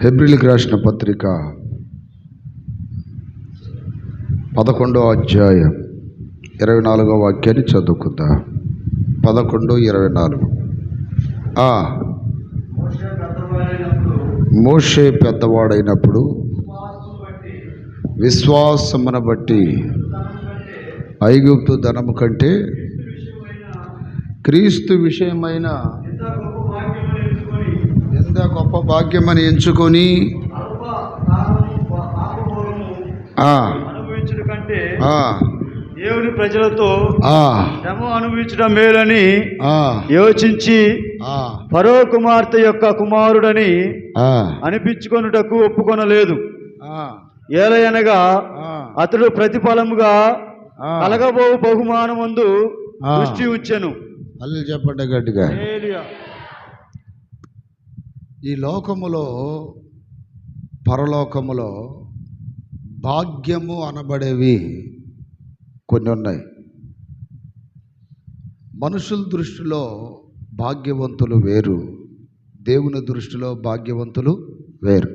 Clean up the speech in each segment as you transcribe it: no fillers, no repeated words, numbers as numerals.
హెబ్రీయులకు రాసిన పత్రిక 11వ అధ్యాయం 24వ వాక్యాన్ని చదువుకుందాం. 11:24. మోషే పెద్దవాడైనప్పుడు విశ్వాసమును బట్టి ఐగుప్తు ధనము కంటే క్రీస్తు విషయమైన ఎంత గొప్ప భాగ్యమని ఎంచుకొని అనుభవించడం కంటే దేవుని ప్రజలతో శ్రమ అనుభవించడం మేలని యోచించి ఫరో కుమార్తె యొక్క కుమారుడని అనిపించుకొనుటకు ఒప్పుకొనలేదు. ఏలయనగా అతడు ప్రతిఫలముగా కలగబో బహుమానమందు దృష్టి ఉంచెను. అల్లు చెప్పండి గట్టిగా. ఈ లోకములో పరలోకములో భాగ్యము అనబడేవి కొన్ని ఉన్నాయి. మనుషుల దృష్టిలో భాగ్యవంతులు వేరు, దేవుని దృష్టిలో భాగ్యవంతులు వేరు.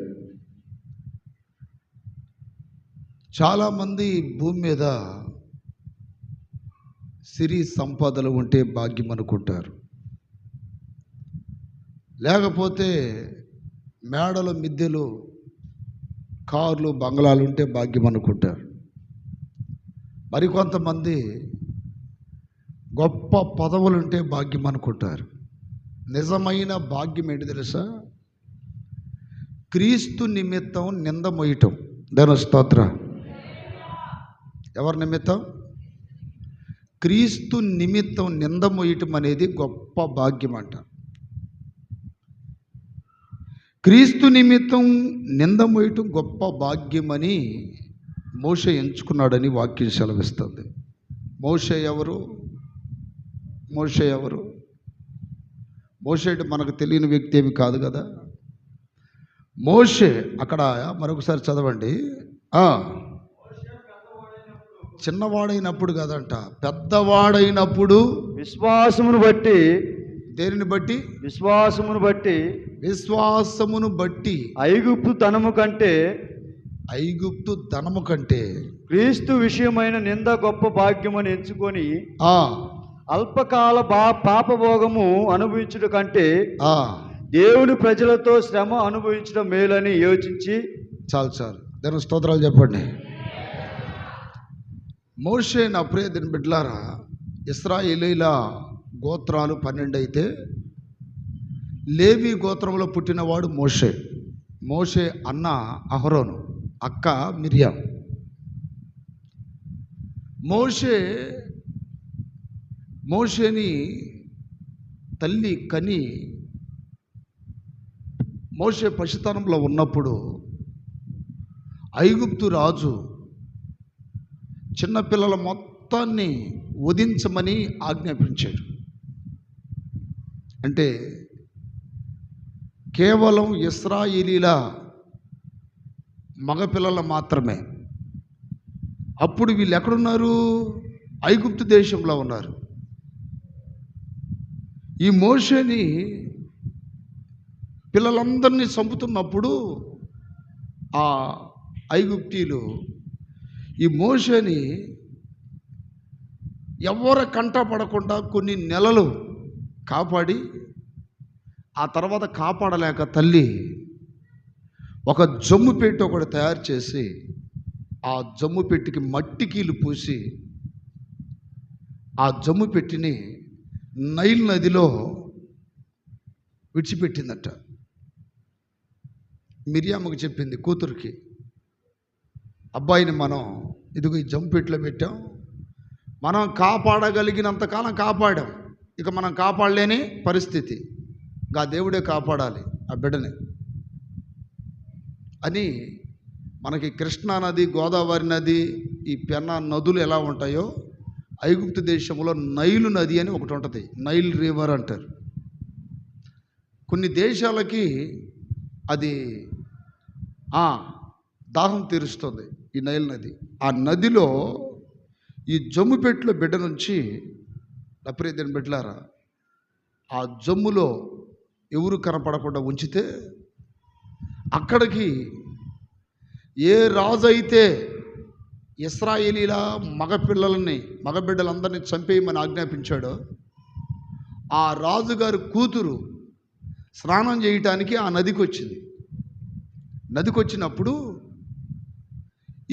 చాలామంది భూమి మీద సిరి సంపదలు ఉంటే భాగ్యం అనుకుంటారు, లేకపోతే మేడలు మిద్దెలు కార్లు బంగ్లాలు ఉంటే భాగ్యం అనుకుంటారు. మరికొంతమంది గొప్ప పదవులు ఉంటే భాగ్యం అనుకుంటారు. నిజమైన భాగ్యం ఏంటి తెలుసా? క్రీస్తు నిమిత్తం నింద మోయటం. దాని స్తోత్రం. ఎవరి నిమిత్తం? క్రీస్తు నిమిత్తం నింద మోయటం అనేది గొప్ప భాగ్యం అంట. క్రీస్తు నిమిత్తం నింద మోయటం గొప్ప భాగ్యమని మోషే ఎంచుకున్నాడని వాక్యం సెలవిస్తుంది. మోషే ఎవరు? మోషే మనకు తెలియని వ్యక్తి ఏమి కాదు కదా. మోషే అక్కడ మరొకసారి చదవండి. చిన్నవాడైనప్పుడు కదంట, పెద్దవాడైనప్పుడు విశ్వాసమును బట్టి. దేనిని బట్టి? విశ్వాసమును బట్టి ఐగుప్తు ధనము కంటే క్రీస్తు విషయమైన నింద గొప్ప భాగ్యమని ఎంచుకొని అల్పకాల పాపభోగము అనుభవించడం కంటే దేవుని ప్రజలతో శ్రమ అనుభవించడం మేలని యోచించి. చాలు దేవుని స్తోత్రాలు చెప్పండి. మోషే నా ప్రియ దిన బిడ్డలారా, ఇశ్రాయేలీల గోత్రాలు 12 అయితే లేవి గోత్రంలో పుట్టినవాడు మోషే. మోషే అన్న అహరోను, అక్క మిరియాం. మోషేని తల్లి కని మోషే పసితనంలో ఉన్నప్పుడు ఐగుప్తు రాజు చిన్నపిల్లల మొత్తాన్ని వధించమని ఆజ్ఞాపించాడు. అంటే కేవలం ఇశ్రాయేలీల మగపిల్లలు మాత్రమే. అప్పుడు వీళ్ళు ఎక్కడున్నారు? ఐగుప్తు దేశంలో ఉన్నారు. ఈ మోషేని పిల్లలందరినీ చంపుతున్నప్పుడు ఆ ఐగుప్తీయులు ఈ మోషేని ఎవరి కంట పడకుండా కొన్ని నెలలు కాపాడి, ఆ తర్వాత కాపాడలేక తల్లి ఒక జమ్ము పెట్టి ఒకటి తయారు చేసి ఆ జమ్ము పెట్టికి మట్టికీలు పూసి ఆ జమ్ము పెట్టిని నైల్ నదిలో విడిచిపెట్టిందట. మిరియామ్మకు చెప్పింది కూతురికి, అబ్బాయిని మనం ఇదిగో ఈ జమ్ము పెట్టిలో పెట్టాం, మనం కాపాడగలిగినంతకాలం కాపాడాం, ఇక మనం కాపాడలేని పరిస్థితి, గా దేవుడే కాపాడాలి ఆ బిడ్డని అని. మనకి కృష్ణా నది, గోదావరి నది, ఈ పెన్నా నదులు ఎలా ఉంటాయో ఐగుప్తు దేశంలో నైలు నది అని ఒకటి ఉంటుంది. నైల్ రివర్ అంటారు. కొన్ని దేశాలకి అది దాహం తీరుస్తుంది ఈ నైల్ నది. ఆ నదిలో ఈ జమ్ముపెట్టులో బిడ్డ నుంచి నప్రియదని బిడ్డలారా, ఆ జమ్ములో ఎవరు కనపడకుండా ఉంచితే అక్కడికి ఏ రాజు అయితే ఇశ్రాయేలీల మగబిడ్డలందరినీ చంపేయమని ఆజ్ఞాపించాడో ఆ రాజుగారి కూతురు స్నానం చేయటానికి ఆ నదికి వచ్చింది. నదికి వచ్చినప్పుడు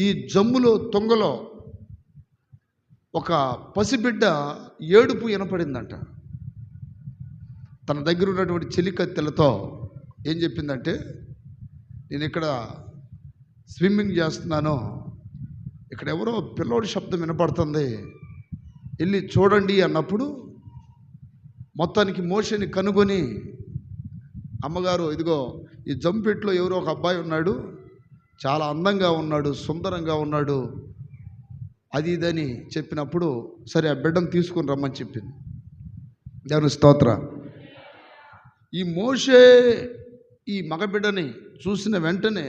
ఈ జమ్ములో తొంగలో ఒక పసిబిడ్డ ఏడుపు వినపడిందంట. తన దగ్గర ఉన్నటువంటి చెలికత్తెలతో ఏం చెప్పిందంటే, నేను ఇక్కడ స్విమ్మింగ్ చేస్తున్నాను, ఇక్కడ ఎవరో పిల్లోడి శబ్దం వినపడుతుంది, వెళ్ళి చూడండి అన్నప్పుడు మొత్తానికి మోషేని కనుగొని, అమ్మగారు ఇదిగో ఈ జంపెట్లో ఎవరో ఒక అబ్బాయి ఉన్నాడు, చాలా అందంగా ఉన్నాడు, సుందరంగా ఉన్నాడు, అది ఇదని చెప్పినప్పుడు సరే ఆ బిడ్డను తీసుకొని రమ్మని చెప్పింది. దేవుని స్తోత్ర. ఈ మోషే ఈ మగబిడ్డని చూసిన వెంటనే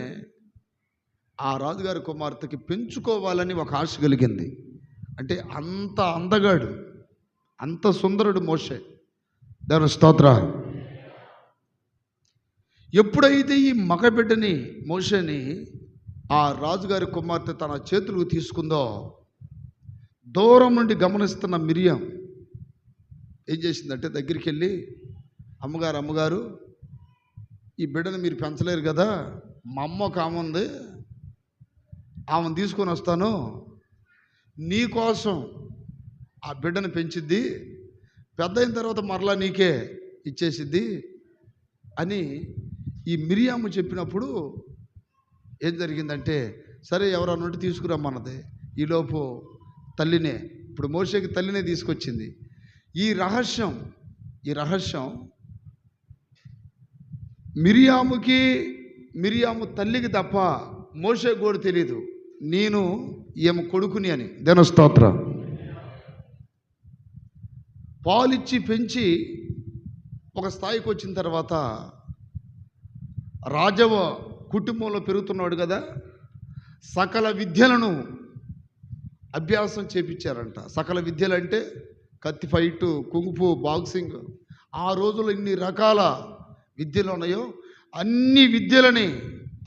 ఆ రాజుగారి కుమార్తెకి పెంచుకోవాలని ఒక ఆశ కలిగింది. అంటే అంత అందగాడు, అంత సుందరుడు మోషే. దేవుని స్తోత్ర. ఎప్పుడైతే ఈ మగబిడ్డని మోషేని ఆ రాజుగారి కుమార్తె తన చేతులకు తీసుకుందో, దూరం నుండి గమనిస్తున్న మిరియాం ఏం చేసిందంటే దగ్గరికి వెళ్ళి, అమ్మగారు ఈ బిడ్డను మీరు పెంచలేరు కదా, మా అమ్మ ఒక ఆమె ఉంది, ఆమెను తీసుకొని వస్తాను, నీకోసం ఆ బిడ్డను పెంచిద్ది, పెద్ద అయిన తర్వాత మరలా నీకే ఇచ్చేసిద్ది అని ఈ మిరియాము చెప్పినప్పుడు ఏం జరిగిందంటే, సరే ఎవరన్నా ఉంటే తీసుకురమ్మన్నది. ఈలోపు తల్లినే, ఇప్పుడు మోషేకి తల్లినే తీసుకొచ్చింది. ఈ రహస్యం మిరియాము తల్లికి తప్ప మోషే కూడా తెలియదు, నేను ఈమె కొడుకుని అని. దేవుని స్తోత్రం. పాలిచ్చి పెంచి ఒక స్థాయికి వచ్చిన తర్వాత రాజవ కుటుంబంలో పెరుగుతున్నాడు కదా, సకల విద్యలను అభ్యాసం చేపించారంట. సకల విద్యలు అంటే కత్తి ఫైటు, కుంగుఫు, బాక్సింగ్, ఆ రోజుల్లో ఇన్ని రకాల విద్యలు ఉన్నాయో అన్ని విద్యలని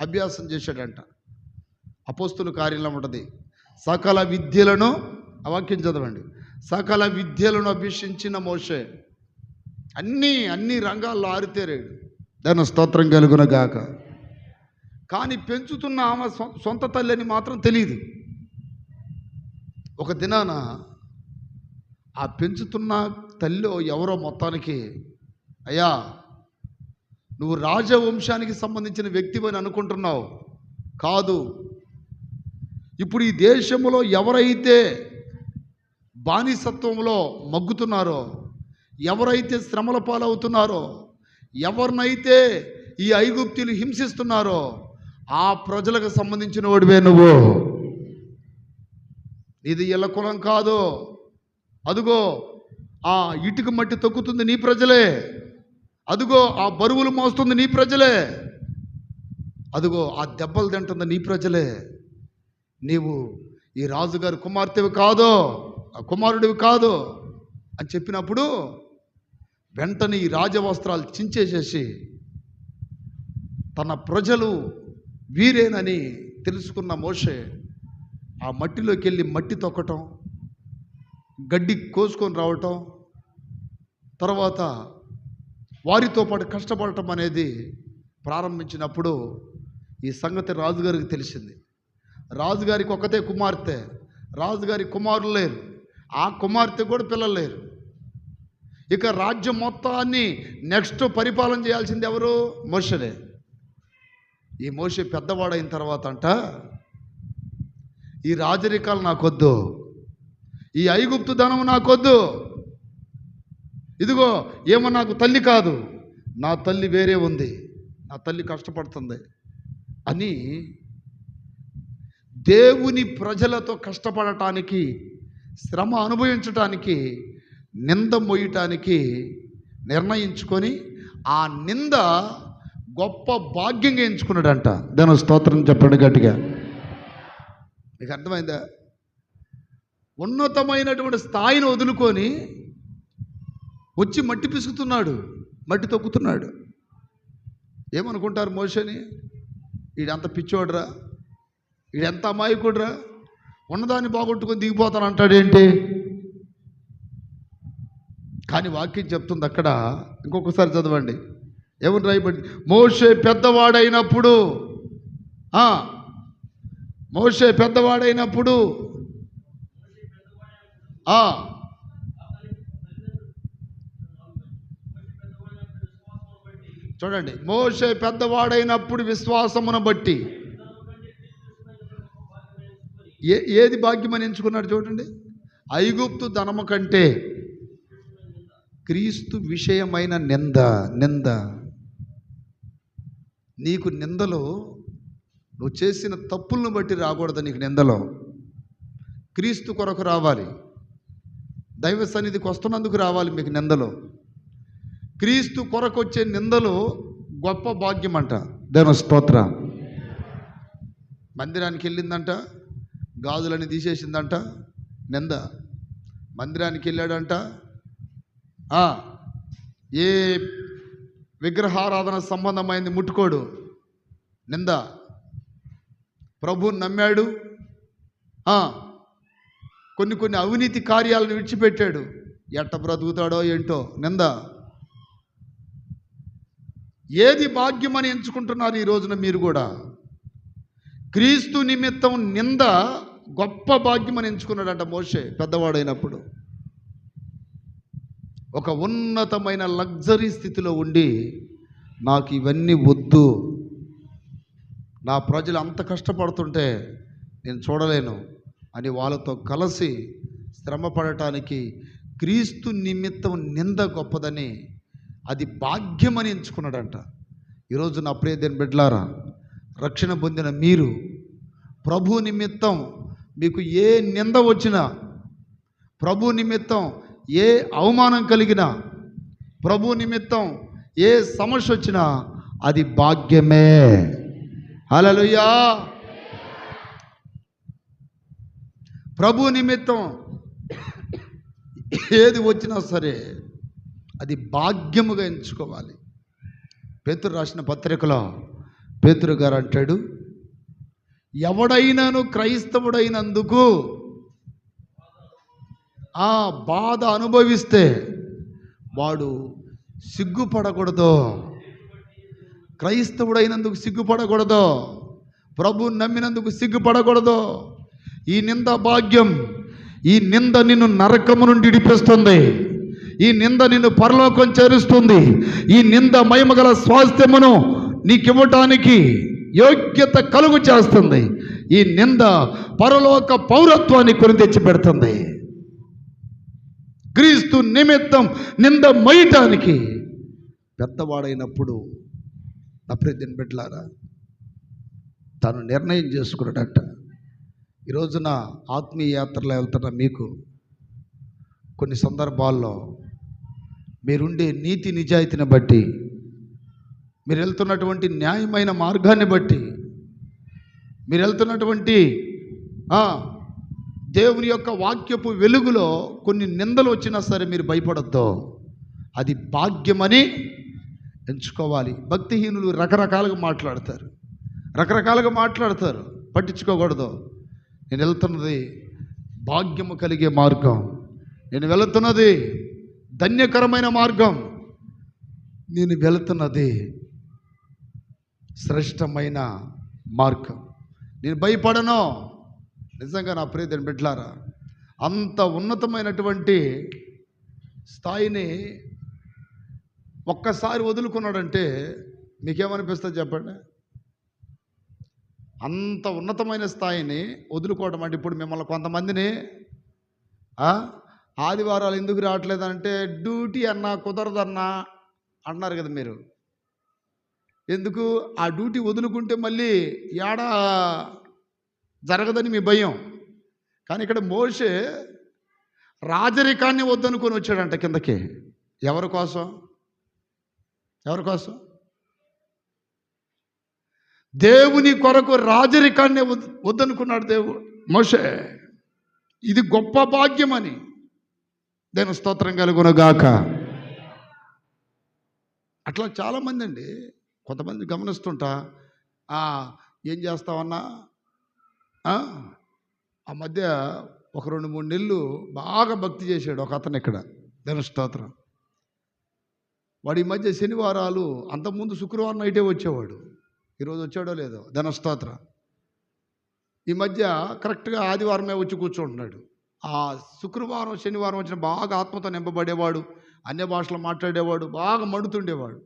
అభ్యాసం చేశాడంట. అపోస్తుల కార్యంలో ఉంటుంది, సకల విద్యలను, ఆ వాక్యం చదవండి, సకల విద్యలను అభ్యసించిన మోషే అన్ని రంగాల్లో ఆరితేరాడు. దాని స్తోత్రం కలుగున గాక. కానీ పెంచుతున్న ఆమె సొంత తల్లి అని మాత్రం తెలియదు. ఒక దినాన ఆ పెంచుతున్న తల్లి ఎవరో మొత్తానికి, అయ్యా నువ్వు రాజవంశానికి సంబంధించిన వ్యక్తివని అనుకుంటున్నావు, కాదు, ఇప్పుడు ఈ దేశంలో ఎవరైతే బానిసత్వంలో మగ్గుతున్నారో, ఎవరైతే శ్రమల పాలవుతున్నారో, ఎవరినైతే ఈ ఐగుప్తులు హింసిస్తున్నారో ఆ ప్రజలకు సంబంధించిన వాడివే నువ్వు. ఇది ఇళ్ళ కులం కాదు. అదుగో ఆ ఇటుక మట్టి తొక్కుతుంది నీ ప్రజలే, అదుగో ఆ బరువులు మోస్తుంది నీ ప్రజలే, అదుగో ఆ దెబ్బలు తింటుంది నీ ప్రజలే. నీవు ఈ రాజుగారి కుమార్తెవి కాదు, ఆ కుమారుడివి కాదు అని చెప్పినప్పుడు వెంటనే ఈ రాజవస్త్రాలు చించేసేసి తన ప్రజలు వీరేనని తెలుసుకున్న మోషే ఆ మట్టిలోకి వెళ్ళి మట్టి తొక్కటం, గడ్డి కోసుకొని రావటం, తర్వాత వారితో పాటు కష్టపడటం అనేది ప్రారంభించినప్పుడు ఈ సంగతి రాజుగారికి తెలిసింది. రాజుగారికి ఒక్కతే కుమార్తె, రాజుగారి కుమారులు లేరు, ఆ కుమార్తె కూడా పిల్లలు లేరు. ఇక రాజ్యం మొత్తాన్ని నెక్స్ట్ పరిపాలన చేయాల్సింది ఎవరు? మోషే. ఈ మోషే పెద్దవాడైన తర్వాత అంట, ఈ రాజరికాలు నాకొద్దు, ఈ ఐగుప్తు ధనం నాకొద్దు, ఇదిగో ఏమో నాకు తల్లి కాదు, నా తల్లి వేరే ఉంది, నా తల్లి కష్టపడుతుంది అని దేవుని ప్రజలతో కష్టపడటానికి, శ్రమ అనుభవించటానికి, నింద మోయటానికి నిర్ణయించుకొని ఆ నింద గొప్ప భాగ్యంగా ఎంచుకున్నాడంట. దాని స్తోత్రం చెప్పండి గట్టిగా. మీకు అర్థమైందా? ఉన్నతమైనటువంటి స్థాయిని వదులుకొని వచ్చి మట్టి పిసుకుతున్నాడు, మట్టి తొక్కుతున్నాడు. ఏమనుకుంటారు మోషేని? వీడంత పిచ్చోడురా, వీడెంత అమాయకుడురా, ఉన్నదాన్ని బాగొట్టుకొని దిగిపోతాను అంటాడేంటి? కానీ వాక్యం చెప్తుంది అక్కడ, ఇంకొకసారి చదవండి, ఏమని రాయబడింది? మోషే పెద్దవాడైనప్పుడు, మోషే పెద్దవాడైనప్పుడు చూడండి, మోషే పెద్దవాడైనప్పుడు విశ్వాసమును బట్టి ఏది భాగ్యమని ఎంచుకున్నాడు చూడండి. ఐగుప్తు ధనము కంటే క్రీస్తు విషయమైన నింద. నీకు నిందలో నువ్వు చేసిన తప్పులను బట్టి రాకూడదు. నీకు నిందలో క్రీస్తు కొరకు రావాలి. దైవ సన్నిధికి వస్తున్నందుకు రావాలి. మీకు నిందలో క్రీస్తు కొరకు వచ్చే నిందలు గొప్ప భాగ్యం అంట. దేవుని స్తోత్రం. మందిరానికి వెళ్ళిందంట, గాజులని తీసేసిందంట, నింద. మందిరానికి వెళ్ళాడంట, ఏ విగ్రహారాధన సంబంధమైంది ముట్టుకోడు, నింద. ప్రభువుని నమ్మాడు, కొన్ని అవినీతి కార్యాలను విడిచిపెట్టాడు, ఎట్ట బ్రతుకుతాడో ఏంటో, నింద. ఏది భాగ్యమని ఎంచుకుంటున్నారు ఈ రోజున మీరు కూడా? క్రీస్తు నిమిత్తం నింద గొప్ప భాగ్యమని ఎంచుకున్నాడంట మోషే పెద్దవాడైనప్పుడు. ఒక ఉన్నతమైన లగ్జరీ స్థితిలో ఉండి, నాకు ఇవన్నీ వద్దు, నా ప్రజలు అంత కష్టపడుతుంటే నేను చూడలేను అని వాళ్ళతో కలిసి శ్రమ పడటానికి క్రీస్తు నిమిత్తం నింద గొప్పదని, అది భాగ్యమని ఎంచుకున్నాడంట. ఈరోజు నా ప్రియ దేవుని బిడ్డలారా, రక్షణ పొందిన మీరు ప్రభు నిమిత్తం మీకు ఏ నింద వచ్చినా, ప్రభు నిమిత్తం ఏ అవమానం కలిగినా, ప్రభు నిమిత్తం ఏ సమస్య వచ్చినా అది భాగ్యమే. హల్లెలూయా. ప్రభు నిమిత్తం ఏది వచ్చినా సరే అది భాగ్యముగా ఎంచుకోవాలి. పేతురు రాసిన పత్రికలో పేతురు గారు అంటాడు, ఎవడైనాను క్రైస్తవుడైనందుకు ఆ బాధ అనుభవిస్తే వాడు సిగ్గుపడకూడదు. క్రైస్తవుడైనందుకు సిగ్గుపడకూడదు, ప్రభువుని నమ్మినందుకు సిగ్గుపడకూడదు. ఈ నింద భాగ్యం. ఈ నింద నిన్ను నరకము నుండి విడిపిస్తుంది. ఈ నింద నిన్ను పరలోకం చేరుస్తుంది. ఈ నింద మహిమగల స్వాస్థ్యమును నీకివ్వటానికి యోగ్యత కలుగు చేస్తుంది. ఈ నింద పరలోక పౌరత్వాన్ని కొని తెచ్చి పెడుతుంది. క్రీస్తు నిమిత్తం నింద మోయటానికి పెద్దవాడైనప్పుడు నా ప్రియమైన బిడ్డలారా తాను నిర్ణయం చేసుకున్నాడట. ఈ రోజున ఆత్మీయ యాత్రలో వెళ్తున్న మీకు కొన్ని సందర్భాల్లో మీరుండే నీతి నిజాయితీని బట్టి, మీరు వెళ్తున్నటువంటి న్యాయమైన మార్గాన్ని బట్టి, మీరు వెళ్తున్నటువంటి దేవుని యొక్క వాక్యపు వెలుగులో కొన్ని నిందలు వచ్చినా సరే మీరు భయపడద్దు. అది భాగ్యమని ఎంచుకోవాలి. భక్తిహీనులు రకరకాలుగా మాట్లాడతారు, పట్టించుకోకూడదు. నేను వెళ్తున్నది భాగ్యము కలిగే మార్గం, నేను వెళుతున్నది ధన్యకరమైన మార్గం, నేను వెళుతున్నది శ్రేష్టమైన మార్గం, నేను భయపడను. నిజంగా నా ప్రియమైన బిడ్డలారా, అంత ఉన్నతమైనటువంటి స్థాయిని ఒక్కసారి వదులుకున్నాడంటే మీకేమనిపిస్తుంది చెప్పండి? అంత ఉన్నతమైన స్థాయిని వదులుకోవడం అంటే, ఇప్పుడు మిమ్మల్ని కొంతమందిని ఆదివారాలు ఎందుకు రావట్లేదంటే డ్యూటీ అన్నా కుదరదన్నా అన్నారు కదా మీరు. ఎందుకు? ఆ డ్యూటీ వదులుకుంటే మళ్ళీ ఏడా జరగదని మీ భయం. కానీ ఇక్కడ మోషే రాజరికాన్ని వద్దనుకొని వచ్చాడంట కిందకి. ఎవరి కోసం? దేవుని కొరకు రాజరికాన్ని వద్దనుకున్నాడు మోషే. ఇది గొప్ప భాగ్యమని దేవుని స్తోత్రం కలుగునుగాక. అట్లా చాలామంది అండి, కొంతమంది గమనిస్తుంటా ఏం చేస్తావన్నా? ఆ మధ్య ఒక 2-3 నెలలు బాగా భక్తి చేశాడు ఒక అతను ఇక్కడ, దేవుని స్తోత్రం. వాడు ఈ మధ్య శనివారాలు, అంతకుముందు శుక్రవారం నైటే వచ్చేవాడు, ఈరోజు వచ్చాడో లేదో, దేవుని స్తోత్రం. ఈ మధ్య కరెక్ట్గా ఆదివారమే వచ్చి కూర్చుంటున్నాడు. ఆ శుక్రవారం శనివారం వచ్చిన బాగా ఆత్మతో నింపబడేవాడు, అన్య భాషలో మాట్లాడేవాడు, బాగా మండుతుండేవాడు.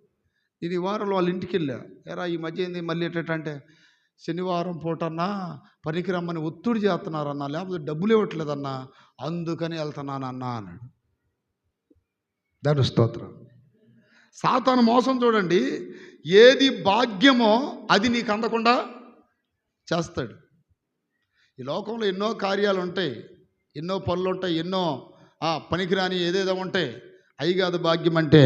ఇది ఈ వారంలో వాళ్ళ ఇంటికి వెళ్ళా. ఎరా ఈ మధ్య ఏంది మళ్ళీ ఎట్టంటే, శనివారం పూటన్నా పనికి రమ్మని ఒత్తిడి చేస్తున్నారన్నా, లేకపోతే డబ్బులు ఇవ్వట్లేదన్నా, అందుకని వెళ్తున్నానన్నా అన్నాడు. దాని స్తోత్రం. సాతాను మోసం చూడండి, ఏది భాగ్యమో అది నీకు అందకుండా చేస్తాడు. ఈ లోకంలో ఎన్నో కార్యాలు ఉంటాయి, ఎన్నో పనులు ఉంటాయి, ఎన్నో పనికిరాని ఏదేదో ఉంటాయి. అయి కాదు భాగ్యం అంటే.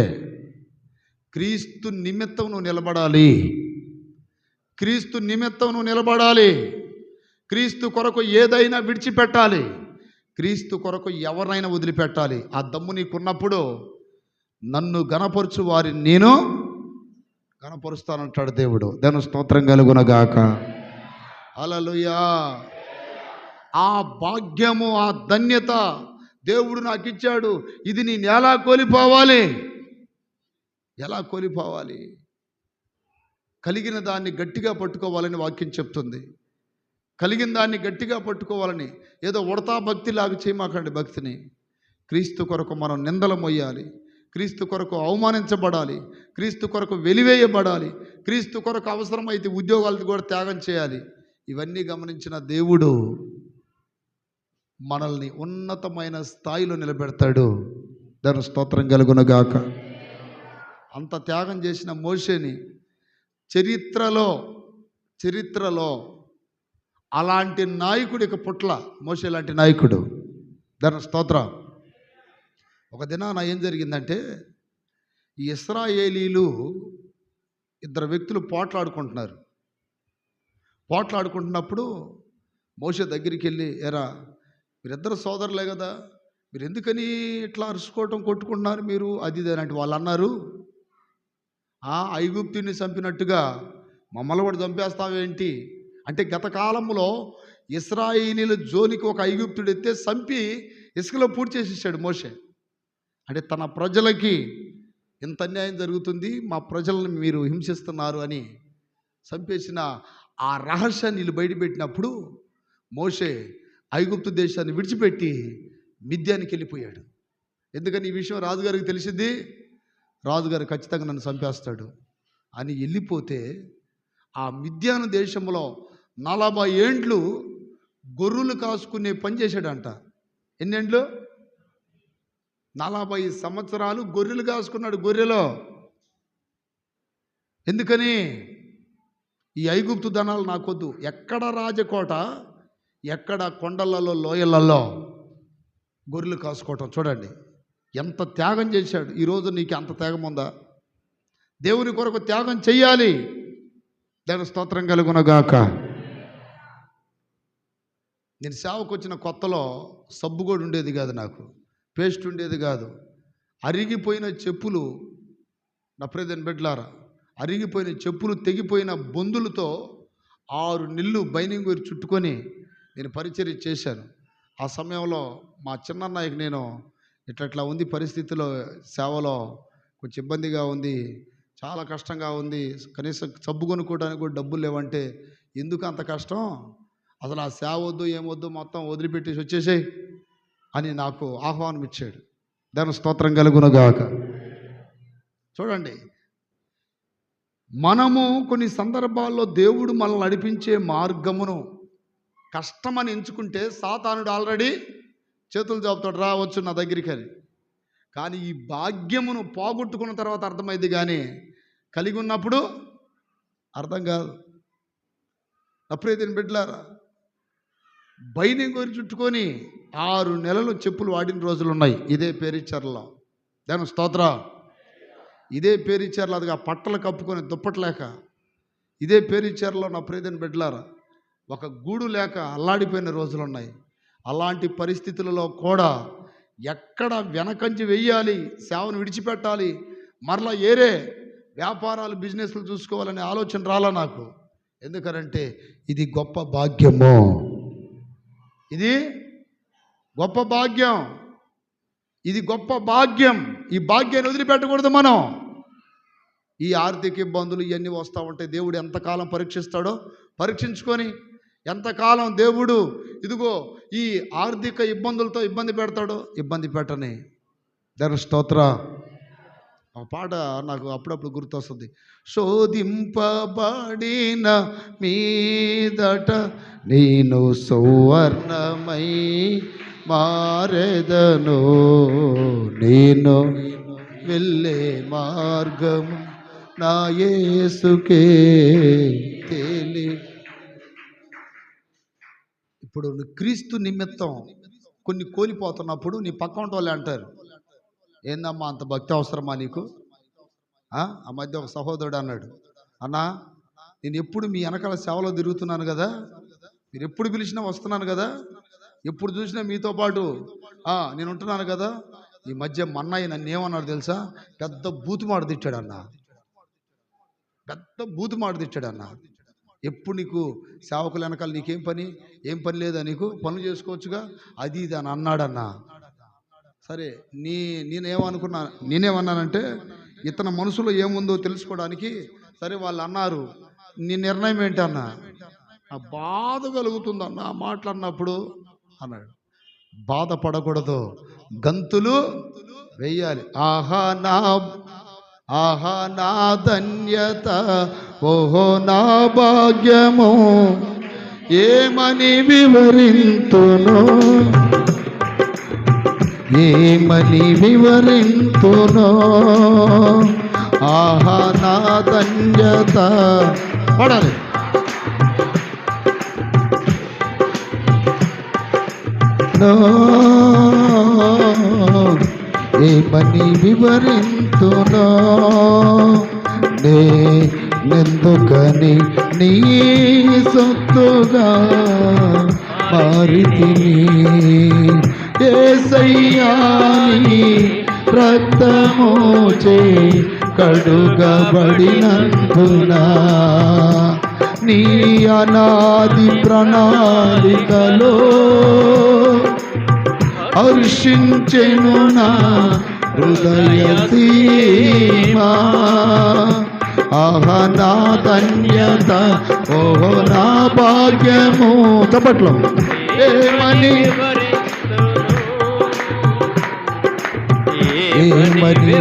క్రీస్తు నిమిత్తం నువ్వు నిలబడాలి, క్రీస్తు నిమిత్తం నువ్వు నిలబడాలి, క్రీస్తు కొరకు ఏదైనా విడిచిపెట్టాలి, క్రీస్తు కొరకు ఎవరినైనా వదిలిపెట్టాలి. ఆ దమ్ము నీకున్నప్పుడు నన్ను గణపరుచు వారిని నేను గణపరుస్తానంటాడు దేవుడు. దాని స్తోత్రం కలుగునగాక. హల్లెలూయా. ఆ భాగ్యము, ఆ ధన్యత దేవుడు నాకు ఇచ్చాడు. ఇది నేను ఎలా కోల్పోవాలి? ఎలా కోల్పోవాలి? కలిగిన దాన్ని గట్టిగా పట్టుకోవాలని వాక్యం చెప్తుంది. కలిగిన దాన్ని గట్టిగా పట్టుకోవాలని, ఏదో ఉడతా భక్తిలాగా చేయమాకండి భక్తిని. క్రీస్తు కొరకు మనం నిందలు మోయాలి, క్రీస్తు కొరకు అవమానించబడాలి, క్రీస్తు కొరకు వెలివేయబడాలి, క్రీస్తు కొరకు అవసరమైతే ఉద్యోగాలు కూడా త్యాగం చేయాలి. ఇవన్నీ గమనించిన దేవుడు మనల్ని ఉన్నతమైన స్థాయిలో నిలబెడతాడు. దాని స్తోత్రం కలుగునగాక. అంత త్యాగం చేసిన మోషేని చరిత్రలో అలాంటి నాయకుడు ఇక పుట్ల. మోషే లాంటి నాయకుడు. దాని స్తోత్రం. ఒక దినాన ఏం జరిగిందంటే, ఈ ఇశ్రాయేలీలు ఇద్దరు వ్యక్తులు పోట్లాడుకుంటున్నప్పుడు మోషే దగ్గరికి వెళ్ళి, ఎరా మీరిద్దరు సోదరులే కదా, మీరు ఎందుకని ఇట్లా అరుచుకోవటం కొట్టుకుంటున్నారు మీరు, అది ఇదేనంటే వాళ్ళు అన్నారు, ఐగుప్తుని చంపినట్టుగా మమ్మల్ని కూడా చంపేస్తావేంటి అంటే, గత కాలంలో ఇశ్రాయేలీల జోలికి ఒక ఐగుప్తుడు ఎత్తే చంపి ఇసుకలో పూడ్చి చేసేసాడు మోషే. అంటే తన ప్రజలకి ఇంత అన్యాయం జరుగుతుంది, మా ప్రజలను మీరు హింసిస్తున్నారు అని చంపేసిన ఆ రహస్యాన్ని వీళ్ళు బయటపెట్టినప్పుడు మోషే ఐగుప్తు దేశాన్ని విడిచిపెట్టి మిద్యానికి వెళ్ళిపోయాడు. ఎందుకని ఈ విషయం రాజుగారికి తెలిసింది, రాజుగారు ఖచ్చితంగా నన్ను చంపేస్తాడు అని వెళ్ళిపోతే, ఆ మిద్యాను దేశంలో 40 ఏండ్లు గొర్రెలు కాసుకునే పని చేశాడంట. ఎన్నేండ్లు? 40 సంవత్సరాలు గొర్రెలు కాసుకున్నాడు. గొర్రెలో ఎందుకని? ఈ ఐగుప్తు ధనాలు నాకొద్దు. ఎక్కడ రాజకోట, ఎక్కడ కొండలలో లోయలలో గొర్రెలు కాసుకోవటం. చూడండి ఎంత త్యాగం చేశాడు. ఈరోజు నీకు అంత త్యాగం ఉందా? దేవుని కొరకు త్యాగం చెయ్యాలి. దేవుని స్తోత్రం కలుగునగాక. నేను సేవకు వచ్చిన కొత్తలో సబ్బు కూడా ఉండేది కాదు, నాకు పేస్ట్ ఉండేది కాదు. అరిగిపోయిన చెప్పులు, నా ప్రియమైన బిడ్డలారా, అరిగిపోయిన చెప్పులు, తెగిపోయిన బొందులతో 6 నెలలు బైనింగ్ వేరు చుట్టుకొని నేను పరిచర్య చేశాను. ఆ సమయంలో మా చిన్నన్నయ్యకి నేను ఇట్లా ఉంది పరిస్థితిలో, సేవలో కొంచెం ఇబ్బందిగా ఉంది, చాలా కష్టంగా ఉంది, కనీసం సబ్బు కొనుక్కోవడానికి కూడా డబ్బులు లేవంటే, ఎందుకు అంత కష్టం, అసలు ఆ సేవ వద్దు ఏమొద్దు, మొత్తం వదిలిపెట్టేసి వచ్చేసేయి అని నాకు ఆహ్వానం ఇచ్చాడు. దాని స్తోత్రం కలుగునగాక. చూడండి, మనము కొన్ని సందర్భాల్లో దేవుడు మనల్ని నడిపించే మార్గమును కష్టమని ఎంచుకుంటే సాతానుడు ఆల్రెడీ చేతులు చాపుతాడు, రావచ్చు నా దగ్గరికి అని. కానీ ఈ భాగ్యమును పోగొట్టుకున్న తర్వాత అర్థమైంది, కానీ కలిగి ఉన్నప్పుడు అర్థం కాదు. అప్పుడైతే బిడ్డలారా, బైనింగ్ గురి చుట్టుకొని 6 నెలలు చెప్పులు వాడిన రోజులు ఉన్నాయి. ఇదే పేరిచర్లో. దాని స్తోత్రం. ఇదే పేరిచర్ల, అదిగా పట్టలు కప్పుకొని దుప్పట్లేక, ఇదే పేరిచర్లో నా ప్రియమైన బిడ్డలారా ఒక గూడు లేక అల్లాడిపోయిన రోజులు ఉన్నాయి. అలాంటి పరిస్థితులలో కూడా ఎక్కడ వెనకంచి వెయ్యాలి, సేవను విడిచిపెట్టాలి, మరలా ఏరే వ్యాపారాలు బిజినెస్లు చూసుకోవాలనే ఆలోచన రాలా నాకు. ఎందుకనంటే ఇది గొప్ప భాగ్యము, ఇది గొప్ప భాగ్యం, ఇది గొప్ప భాగ్యం. ఈ భాగ్యాన్ని వదిలిపెట్టకూడదు మనం. ఈ ఆర్థిక ఇబ్బందులు ఇవన్నీ వస్తూ ఉంటాయి. దేవుడు ఎంతకాలం పరీక్షిస్తాడో పరీక్షించుకొని, ఎంతకాలం దేవుడు ఇదిగో ఈ ఆర్థిక ఇబ్బందులతో ఇబ్బంది పెడతాడో ఇబ్బంది పెట్టని. దాని స్తోత్ర. ఆ పాట నాకు అప్పుడప్పుడు గుర్తొస్తుంది. శోధింపబడిన మీదట నేను సువర్ణమై మారెదను, నేను వెళ్ళే మార్గము నా యేసుకే తెలి. ఇప్పుడు నువ్వు క్రీస్తు నిమిత్తం కొన్ని కోల్పోతున్నప్పుడు నీ పక్క వాళ్ళు అంటారు, ఏందమ్మా అంత భక్తి అవసరమా నీకు? ఆ మధ్య ఒక సహోదరుడు అన్నాడు, అన్నా నేను ఎప్పుడు మీ వెనకాల సేవలో తిరుగుతున్నాను కదా, మీరు ఎప్పుడు పిలిచినా వస్తున్నాను కదా, ఎప్పుడు చూసినా మీతో పాటు నేను ఉంటున్నాను కదా, ఈ మధ్య మన్నయ్య నన్ను ఏమన్నాడు తెలుసా, పెద్ద బూతుమాట తిట్టాడన్న, పెద్ద బూతుమాట తిట్టాడన్న. ఎప్పుడు నీకు సేవకుల వెనకాల నీకేం పని, ఏం పని లేదా, నీకు పనులు చేసుకోవచ్చుగా, అది ఇది అని అన్నాడన్నా. సరే నేనేమన్నానంటే ఇతని మనసులో ఏముందో తెలుసుకోవడానికి, సరే వాళ్ళు అన్నారు, నీ నిర్ణయం ఏంటన్నా, బాధ కలుగుతుందన్న ఆ మాటలు అన్నప్పుడు అన్నాడు. బాధపడకూడదు, గంతులు వెయ్యాలి. ఆహా నా ధన్యత, ఓహో నా భాగ్యము, ఏమని వివరింతును, ఏమని వివరింతును, ఆహా నా ధన్యత. పడాలి. ఏమని వివరింతును, నేనెందుకని నీ సొత్తుగా మారితిని, యేసయ్యా నీ రక్తము చే కడుగబడినందున, నీ అనాది ప్రణాళికలో హర్షించెను నా హృదయ సీమా, ఆహా నా ధన్యత, ఓహో నా భాగ్యము. చప్పట్లో. ఏమని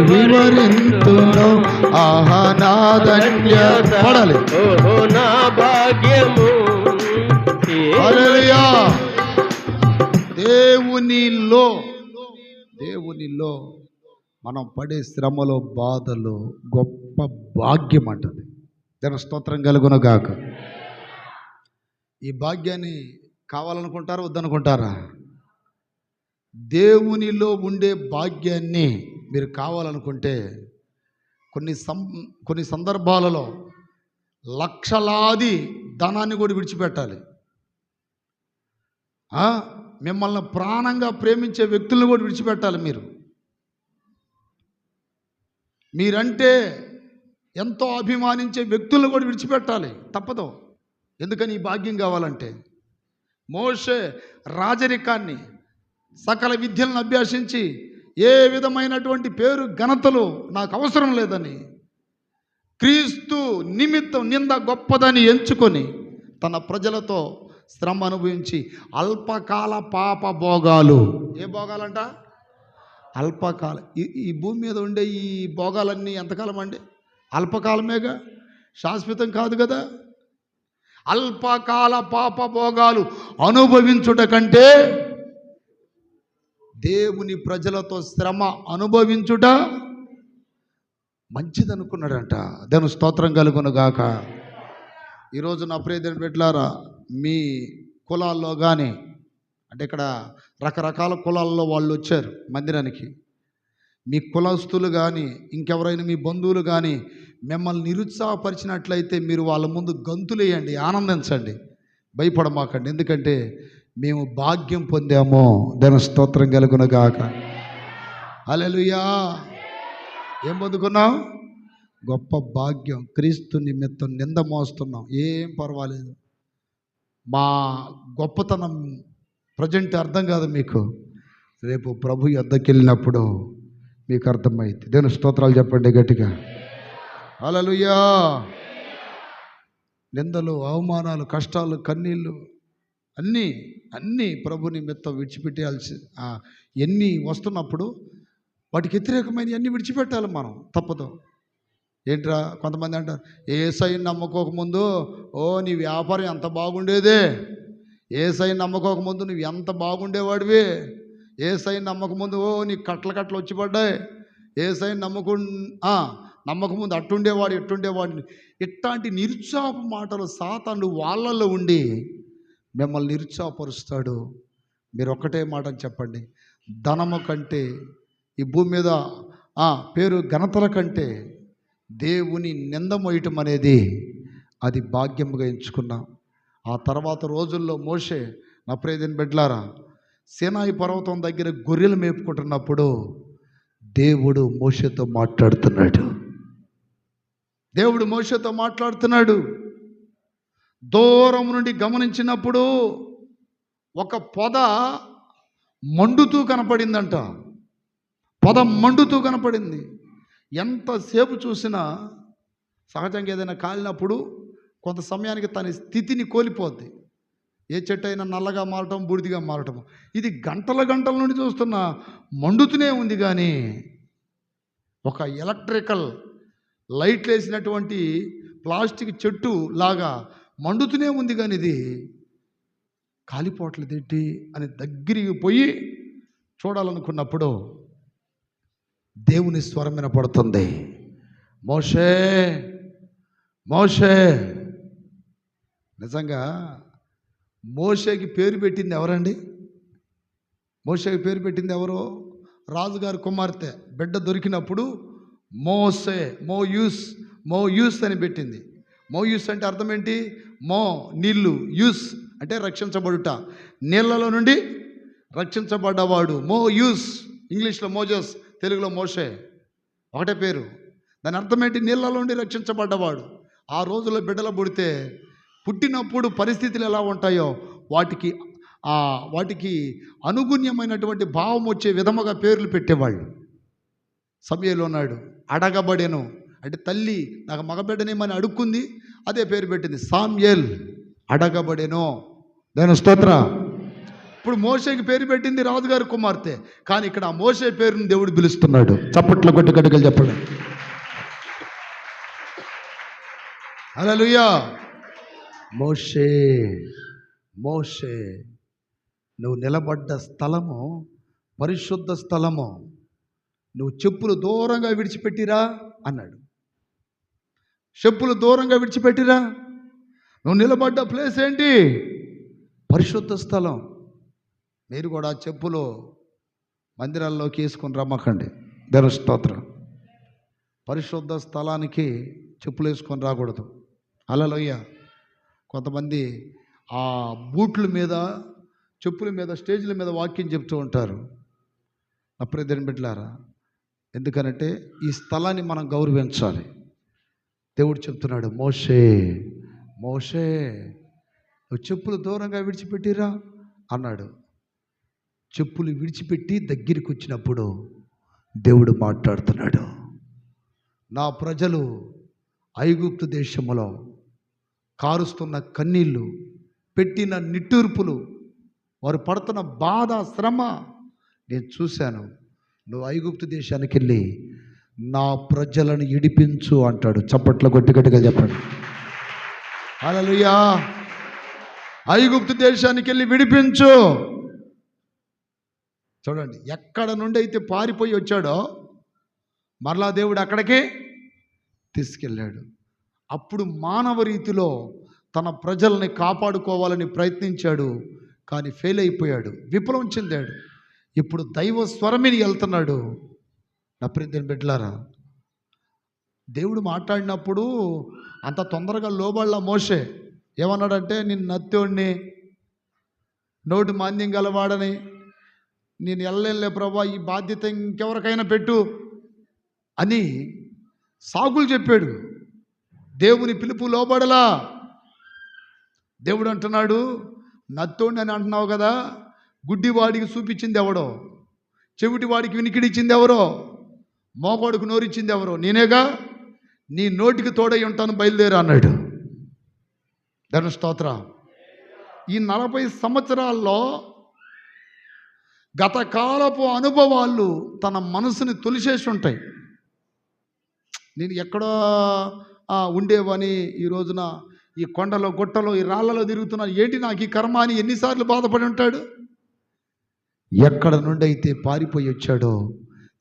వివరింతును, ఆహా నా ధన్యత. పడాలి. ఓహో నా భాగ్యము. హల్లెలూయా. దేవునిలో మనం పడే శ్రమలో బాధలో గొప్ప భాగ్యం అంటది. దాని స్తోత్రం కలుగును గాక. ఈ భాగ్యాన్ని కావాలనుకుంటారా వద్దనుకుంటారా? దేవునిలో ఉండే భాగ్యాన్ని మీరు కావాలనుకుంటే కొన్ని సందర్భాలలో లక్షలాది ధనాన్ని కూడా విడిచిపెట్టాలి. మిమ్మల్ని ప్రాణంగా ప్రేమించే వ్యక్తులను కూడా విడిచిపెట్టాలి. మీరంటే ఎంతో అభిమానించే వ్యక్తులను కూడా విడిచిపెట్టాలి, తప్పదు. ఎందుకని ఈ భాగ్యం కావాలంటే మోషే రాజరికాన్ని, సకల విద్యలను అభ్యసించి ఏ విధమైనటువంటి పేరు ఘనతలు నాకు అవసరం లేదని, క్రీస్తు నిమిత్తం నింద గొప్పదని ఎంచుకొని తన ప్రజలతో శ్రమ అనుభవించి అల్పకాల పాప భోగాలు. ఏ భోగాలంట? అల్పకాల. ఈ భూమి మీద ఉండే ఈ భోగాలన్నీ ఎంతకాలం అండి? అల్పకాలమేగా, శాశ్వతం కాదు కదా. అల్పకాల పాప భోగాలు అనుభవించుట కంటే దేవుని ప్రజలతో శ్రమ అనుభవించుట మంచిదనుకున్నాడంట. దేవుని స్తోత్రం కలుగును గాక. ఈరోజు నా ప్రియమైన బిడ్డలారా, మీ కులాల్లో కానీ, అంటే ఇక్కడ రకరకాల కులాల్లో వాళ్ళు వచ్చారు మందిరానికి, మీ కులస్తులు కానీ ఇంకెవరైనా మీ బంధువులు కానీ మిమ్మల్ని నిరుత్సాహపరిచినట్లయితే మీరు వాళ్ళ ముందు గంతులేయండి, ఆనందించండి, భయపడమాకండి. ఎందుకంటే మేము భాగ్యం పొందాము. దాని స్తోత్రం కలుగును గాక. హల్లెలూయా. ఏం పొందుకున్నాం? గొప్ప భాగ్యం. క్రీస్తు నిమిత్తం నింద మోస్తున్నాం, ఏం పర్వాలేదు. మా గొప్పతనం ప్రజెంట్ అర్థం కాదు మీకు, రేపు ప్రభు యొద్దకు వెళ్ళినప్పుడు మీకు అర్థమైంది. దేవుని స్తోత్రాలు చెప్పండి గట్టిగా. హల్లెలూయా. నిందలు, అవమానాలు, కష్టాలు, కన్నీళ్ళు అన్నీ ప్రభు నిమిత్తం విడిచిపెట్టాల్సి ఎన్ని వస్తున్నప్పుడు వాటికి వ్యతిరేకమైన అన్నీ విడిచిపెట్టాలి మనం, తప్పదు. ఏంట్రా కొంతమంది అంటారు, యేసయ్యని నమ్ముకోకముందు నీ వ్యాపారం ఎంత బాగుండేదే, యేసయ్యని నమ్ముకోకముందు నువ్వు ఎంత బాగుండేవాడివి, యేసయ్యని నమ్మకముందు నీ కట్టలు వచ్చి పడ్డాయి, యేసయ్యని నమ్మకముందు అట్టుండేవాడు ఎట్టుండేవాడిని. ఇట్లాంటి నిరుత్సాహ మాటలు సాతాను వాళ్ళల్లో ఉండి మిమ్మల్ని నిరుత్సాహపరుస్తాడు. మీరు ఒక్కటే మాట చెప్పండి, ధనము కంటే ఈ భూమి మీద పేరు ఘనతల కంటే దేవుని నిందమోయటం అనేది అది భాగ్యముగా ఎంచుకున్నాం. ఆ తర్వాత రోజుల్లో మోషే, నా ప్రియమైన బిడ్డలారా, సీనాయి పర్వతం దగ్గర గొర్రెలు మేపుకుంటున్నప్పుడు దేవుడు మోషేతో మాట్లాడుతున్నాడు. దూరం నుండి గమనించినప్పుడు ఒక పొద మండుతూ కనపడిందంట. పొద మండుతూ కనపడింది. ఎంతసేపు చూసినా సహజంగా ఏదైనా కాలినప్పుడు కొంత సమయానికి తన స్థితిని కోల్పోద్ది. ఏ చెట్టు అయినా నల్లగా మారటం, బూడిదిగా మారటం. ఇది గంటల నుండి చూస్తున్నా మండుతూనే ఉంది. కానీ ఒక ఎలక్ట్రికల్ లైట్లు వేసినటువంటి ప్లాస్టిక్ చెట్టు లాగా మండుతూనే ఉంది, కానీ ఇది కాలిపోవట్లేదు ఏంటి అని దగ్గరికి పోయి చూడాలనుకున్నప్పుడు దేవుని స్వరం వినపడుతుంది, మోషే మోషే. నిజంగా మోషేకి పేరు పెట్టింది ఎవరండి? మోషేకి పేరు పెట్టింది ఎవరు? రాజుగారి కుమార్తె బిడ్డ దొరికినప్పుడు మోసే, మోయూస్ అని పెట్టింది. మోయూస్ అంటే అర్థం ఏంటి? నీళ్ళు, యూస్ అంటే రక్షించబడుట, నీళ్ళలో నుండి రక్షించబడ్డవాడు. మోయూస్, ఇంగ్లీష్లో మోజస్, తెలుగులో మోషే, ఒకటే పేరు. దాని అర్థం ఏంటి? నీళ్ళలో నుండి రక్షించబడ్డవాడు. ఆ రోజుల్లో బిడ్డలు పుడితే పుట్టినప్పుడు పరిస్థితులు ఎలా ఉంటాయో వాటికి అనుగుణ్యమైనటువంటి భావం వచ్చే విధముగా పేర్లు పెట్టేవాళ్ళు. సమూయేలు ఉన్నాడు, అడగబడెను అంటే తల్లి నాకు మగబిడ్డనేమని అడుక్కుంది, అదే పేరు పెట్టింది సామ్యేల్, అడగబడెను. దేవుని స్తోత్రం. ఇప్పుడు మోషేకి పేరు పెట్టింది రాజుగారి కుమార్తె, కానీ ఇక్కడ ఆ మోషే పేరుని దేవుడు పిలుస్తున్నాడు. చప్పట్ల కొట్టి గట్టిగా చెప్పండి. హల్లెలూయా. మోషే నువ్వు నిలబడ్డ స్థలము పరిశుద్ధ స్థలము, నువ్వు చెప్పులు దూరంగా విడిచిపెట్టిరా అన్నాడు. చెప్పులు దూరంగా విడిచిపెట్టిరా. నువ్వు నిలబడ్డ ప్లేస్ ఏంటి? పరిశుద్ధ స్థలం. మీరు కూడా చెప్పులు మందిరాల్లోకి వేసుకొని రమ్మకండి. దేవుని స్తోత్రం. పరిశుద్ధ స్థలానికి చెప్పులు వేసుకొని రాకూడదు. హల్లెలూయా. కొంతమంది ఆ బూట్ల మీద, చెప్పుల మీద, స్టేజ్ల మీద వాక్యం చెప్తూ ఉంటారు. అప్పుడే దేని బిడ్డలారా, ఎందుకనంటే ఈ స్థలాన్ని మనం గౌరవించాలి. దేవుడు చెప్తున్నాడు, మోషే నువ్వు చెప్పులు దూరంగా విడిచిపెట్టిరా అన్నాడు. చెప్పులు విడిచిపెట్టి దగ్గరికి వచ్చినప్పుడు దేవుడు మాట్లాడుతున్నాడు. నా ప్రజలు ఐగుప్తు దేశములో కారుస్తున్న కన్నీళ్ళు, పెట్టిన నిట్టూర్పులు, వారు పడుతున్న బాధ, శ్రమ నేను చూశాను. నువ్వు ఐగుప్తు దేశానికి వెళ్ళి నా ప్రజలను ఇడిపించు అంటాడు. చప్పట్ల గట్టిగా చెప్పండి. హల్లెలూయా. ఐగుప్తు దేశానికి వెళ్ళి విడిపించు. చూడండి, ఎక్కడ నుండి అయితే పారిపోయి వచ్చాడో మరలా దేవుడు అక్కడికి తీసుకెళ్ళాడు. అప్పుడు మానవ రీతిలో తన ప్రజల్ని కాపాడుకోవాలని ప్రయత్నించాడు, కానీ ఫెయిల్ అయిపోయాడు, విఫలం చెందాడు. ఇప్పుడు దైవ స్వరమిని వెళ్తున్నాడు. నా ప్రియమైన బిడ్డలారా, దేవుడు మాట్లాడినప్పుడు అంత తొందరగా లోబళ్ళ మోషే ఏమన్నాడంటే, నేను నత్తోడిని, నోటి మాంద్యం గలవాడని, నేను వెళ్ళలే ప్రభా, ఈ బాధ్యత ఇంకెవరికైనా పెట్టు అని సాకులు చెప్పాడు. దేవుని పిలుపు లోబడలా. దేవుడు అంటున్నాడు, నత్తోడిని అని అంటున్నావు కదా, గుడ్డివాడికి చూపించింది ఎవడో, చెవిటి వాడికి వినికిడిచ్చింది ఎవరో, మోగోడికి నోరిచ్చింది ఎవరో, నేనేగా. నీ నోటికి తోడై ఉంటాను, బయలుదేరా అన్నాడు. దాని స్తోత్రం. ఈ 40 సంవత్సరాల్లో గత కాలపు అనుభవాలు తన మనసుని తొలిసేసి ఉంటాయి. నేను ఎక్కడో ఉండేవని ఈ రోజున ఈ కొండలో గుట్టలో ఈ రాళ్లలో తిరుగుతున్నాను, ఏంటి నాకు ఈ కర్మ అని ఎన్నిసార్లు బాధపడి ఉంటాడు. ఎక్కడ నుండి అయితే పారిపోయి వచ్చాడో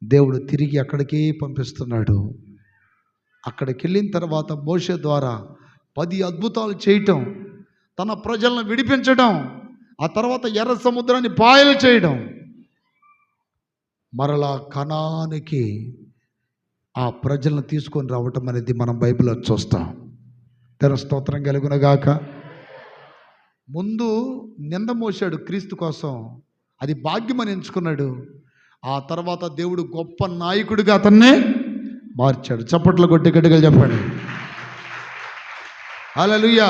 దేవుడు తిరిగి అక్కడికే పంపిస్తున్నాడు. అక్కడికి వెళ్ళిన తర్వాత మోషే ద్వారా 10 అద్భుతాలు చేయటం, తన ప్రజలను విడిపించడం, ఆ తర్వాత ఎర్ర సముద్రాన్ని పాయలు చేయడం, మరలా కనానికి ఆ ప్రజలను తీసుకొని రావటం అనేది మనం బైబిల్లో చూస్తాం. తన స్తోత్రం కలుగునగాక. ముందు నింద మోసాడు క్రీస్తు కోసం, అది భాగ్యమని ఎంచుకున్నాడు. ఆ తర్వాత దేవుడు గొప్ప నాయకుడిగా అతన్నే మార్చాడు. చప్పట్లు కొట్టి గట్టిగా చెప్పండి హల్లెలూయా.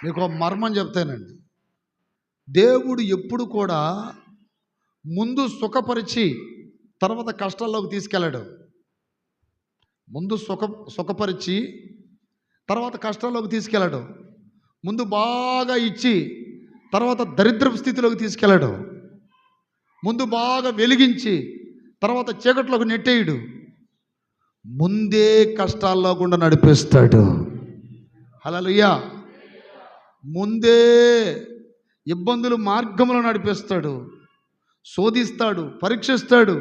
మీకు ఒక మర్మం చెప్తానండి. దేవుడు ఎప్పుడు కూడా ముందు సుఖపరిచి తర్వాత కష్టాల్లోకి తీసుకెళ్ళాడు. ముందు సుఖపరిచి తర్వాత కష్టాల్లోకి తీసుకెళ్ళాడు. ముందు బాగా ఇచ్చి తర్వాత దరిద్రపు స్థితిలోకి తీసుకెళ్ళాడు. ముందు బాగా వెలిగించి తర్వాత చీకట్లోకి నెట్టేయడు. ముందే కష్టాల్లో గుండా నడిపిస్తాడు. హల్లెలూయా. ముందే ఇబ్బందులు మార్గంలో నడిపిస్తాడు, శోధిస్తాడు, పరీక్షిస్తాడు,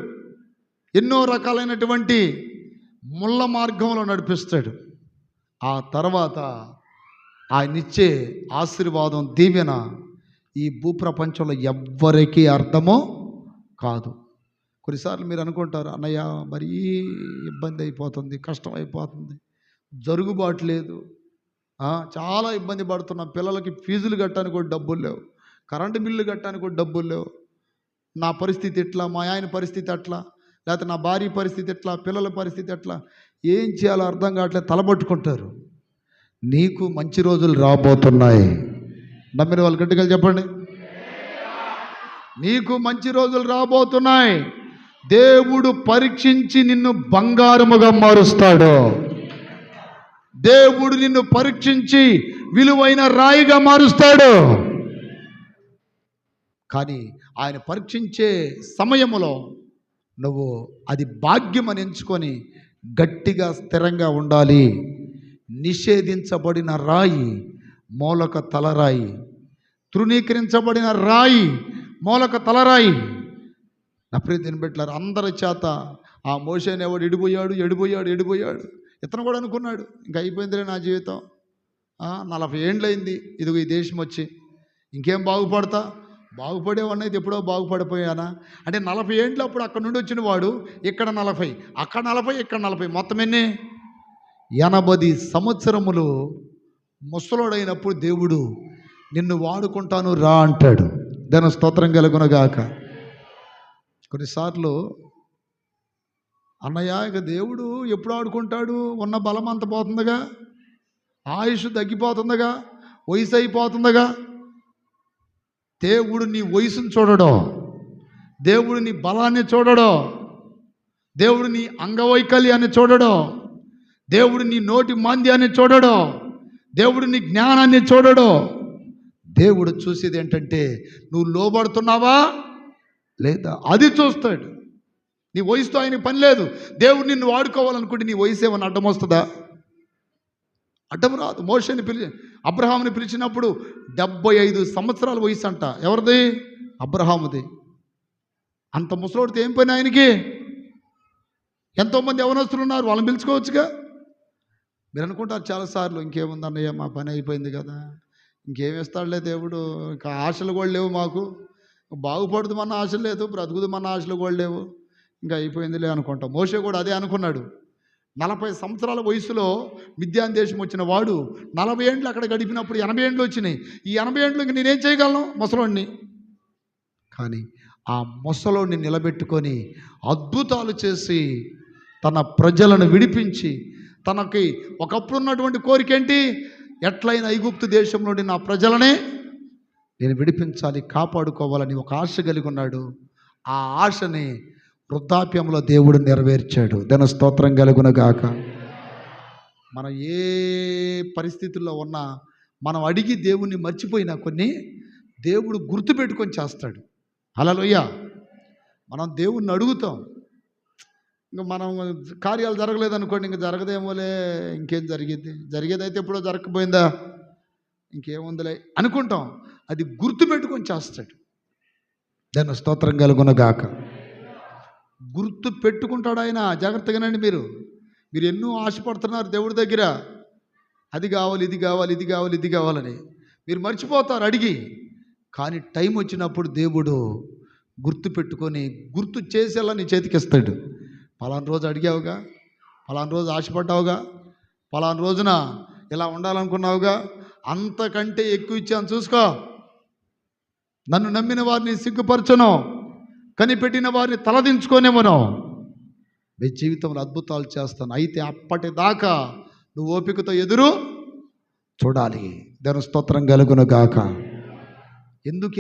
ఎన్నో రకాలైనటువంటి ముళ్ళ మార్గంలో నడిపిస్తాడు. ఆ తర్వాత ఆయనిచ్చే ఆశీర్వాదం, దీవెన ఈ భూప్రపంచంలో ఎవ్వరికీ అర్థమో కాదు. కొన్నిసార్లు మీరు అనుకుంటారు, అన్నయ్య మరీ ఇబ్బంది అయిపోతుంది, కష్టం అయిపోతుంది, జరుగుబాటు లేదు, చాలా ఇబ్బంది పడుతున్నాం, పిల్లలకి ఫీజులు కట్టడానికి కూడా డబ్బులు లేవు, కరెంటు బిల్లు కట్టడానికి కూడా డబ్బులు లేవు, నా పరిస్థితి ఎట్లా, మా ఆయన పరిస్థితి ఎట్లా, లేకపోతే నా భార్య పరిస్థితి ఎట్లా, పిల్లల పరిస్థితి ఎట్లా, ఏం చేయాలో అర్థం కావట్లేదు, తలబట్టుకుంటారు. నీకు మంచి రోజులు రాబోతున్నాయి. నమ్మిన వాళ్ళు గట్టిగా చెప్పండి, నీకు మంచి రోజులు రాబోతున్నాయి. దేవుడు పరీక్షించి నిన్ను బంగారముగా మారుస్తాడు. దేవుడు నిన్ను పరీక్షించి విలువైన రాయిగా మారుస్తాడు. కానీ ఆయన పరీక్షించే సమయములో నువ్వు అది భాగ్యం అని ఎంచుకొని గట్టిగా స్థిరంగా ఉండాలి. నిషేధించబడిన రాయి మూలక తలరాయి, తృణీకరించబడిన రాయి మూలక తలరాయి. నా ప్రియ దినబెట్లారు, అందరి చేత ఆ మోషేని ఎవడు ఎడిపోయాడు. ఇతను కూడా అనుకున్నాడు, ఇంకా అయిపోయిందిలే నా జీవితం, 40 ఏండ్లయింది ఇదిగో ఈ దేశం వచ్చి, ఇంకేం బాగుపడేవాడిని అయితే ఎప్పుడో బాగుపడిపోయానా అంటే 40 ఏండ్లు అప్పుడు అక్కడ నుండి వచ్చిన వాడు ఇక్కడ 40, అక్కడ 40, ఇక్కడ 40, మొత్తం ఎన్ని 80 సంవత్సరములు ముసలోడైనప్పుడు దేవుడు నిన్ను వాడుకుంటాను రా అంటాడు. దాని స్తోత్రం కలుగునగాక. కొన్నిసార్లు అన్నయ్య ఇక దేవుడు ఎప్పుడు ఆడుకుంటాడు, ఉన్న బలం అంత పోతుందిగా, ఆయుష్ తగ్గిపోతుందిగా, వయసు అయిపోతుందిగా. దేవుడు నీ వయసును చూడడం, దేవుడు నీ బలాన్ని చూడడం, దేవుడు నీ అంగవైకల్యాన్ని చూడడం, దేవుడు నీ నోటి మాంద్యాన్ని చూడడం, దేవుడు నీ జ్ఞానాన్ని చూడడం. దేవుడు చూసేది ఏంటంటే నువ్వు లోబడుతున్నావా లేదా, అది చూస్తాడు. నీ వయసుతో ఆయనకి పని లేదు. దేవుడు నిన్ను వాడుకోవాలనుకుంటే నీ వయసు ఏమన్నా అడ్డం వస్తుందా? అడ్డం రాదు. మోషేని అబ్రహాముని పిలిచినప్పుడు 75 సంవత్సరాల వయసు అంట. ఎవరిది? అబ్రహాముది. అంత ముసలోడితే ఏం పని ఆయనకి? ఎంతోమంది యవనస్తులు ఉన్నారు, వాళ్ళని పిలుచుకోవచ్చుగా. మీరు అనుకుంటారు చాలాసార్లు, ఇంకేముంది అన్నయ్య మా పని అయిపోయింది కదా, ఇంకేమిస్తాడులే దేవుడు, ఇంకా ఆశలు కూడా లేవు మాకు, బాగుపడుతుందన్న ఆశ లేదు, బ్రతుకుదమన్న ఆశలు కూడా లేవు, ఇంకా అయిపోయిందిలే అనుకుంటాం. మోషే కూడా అదే అనుకున్నాడు. 40 సంవత్సరాల వయసులో మిద్యాన్ దేశం వచ్చిన వాడు 40 ఏండ్లు అక్కడ గడిపినప్పుడు 80 ఏండ్లు వచ్చినాయి. ఈ 80 ఏండ్లు ఇంక నేనేం చేయగలను ముసలోడిని? కానీ ఆ ముసలోడిని నిలబెట్టుకొని అద్భుతాలు చేసి తన ప్రజలను విడిపించి, తనకి ఒకప్పుడు ఉన్నటువంటి కోరిక ఏంటి? ఎట్లయినా ఐగుప్తు దేశం నుండి నా ప్రజలనే నేను విడిపించాలి, కాపాడుకోవాలని ఒక ఆశ కలిగి ఉన్నాడు. ఆ ఆశని వృద్ధాప్యంలో దేవుడు నెరవేర్చాడు. దాని స్తోత్రం కలుగునుగాక. మనం ఏ పరిస్థితుల్లో ఉన్నా మనం అడిగి దేవుణ్ణి మర్చిపోయినా కొన్ని దేవుడు గుర్తుపెట్టుకొని చేస్తాడు. హల్లెలూయా. మనం దేవుణ్ణి అడుగుతాం, ఇంకా మనం కార్యాలు జరగలేదనుకోండి, ఇంకా జరగదేమోలే, ఇంకేం జరిగేదైతే ఎప్పుడో జరగకపోయిందా, ఇంకేముందిలే అనుకుంటాం. అది గుర్తుపెట్టుకొని చేస్తాడు. దాని స్తోత్రం కలుగునుగాక. గుర్తు పెట్టుకుంటాడు ఆయన. జాగ్రత్తగానండి. మీరు ఎన్నో ఆశపడుతున్నారు దేవుడి దగ్గర, అది కావాలి, ఇది కావాలి, ఇది కావాలి, ఇది కావాలని మీరు మర్చిపోతారు అడిగి. కానీ టైం వచ్చినప్పుడు దేవుడు గుర్తు పెట్టుకొని గుర్తు చేసేలా నీ చేతికి ఇస్తాడు. పలానా రోజు అడిగావుగా, పలానా రోజు ఆశపడ్డావుగా, పలానా రోజున ఇలా ఉండాలనుకున్నావుగా, అంతకంటే ఎక్కువ ఇచ్చాను చూసుకో, నన్ను నమ్మిన వారిని సిగ్గుపరచను, కనిపెట్టిన వారిని తలదించుకోనేమను, మీ జీవితంలో అద్భుతాలు చేస్తాను. అయితే అప్పటిదాకా నువ్వు ఓపికతో ఎదురు చూడాలి. దాని స్తోత్రం కలుగునుగాక. ఎందుకు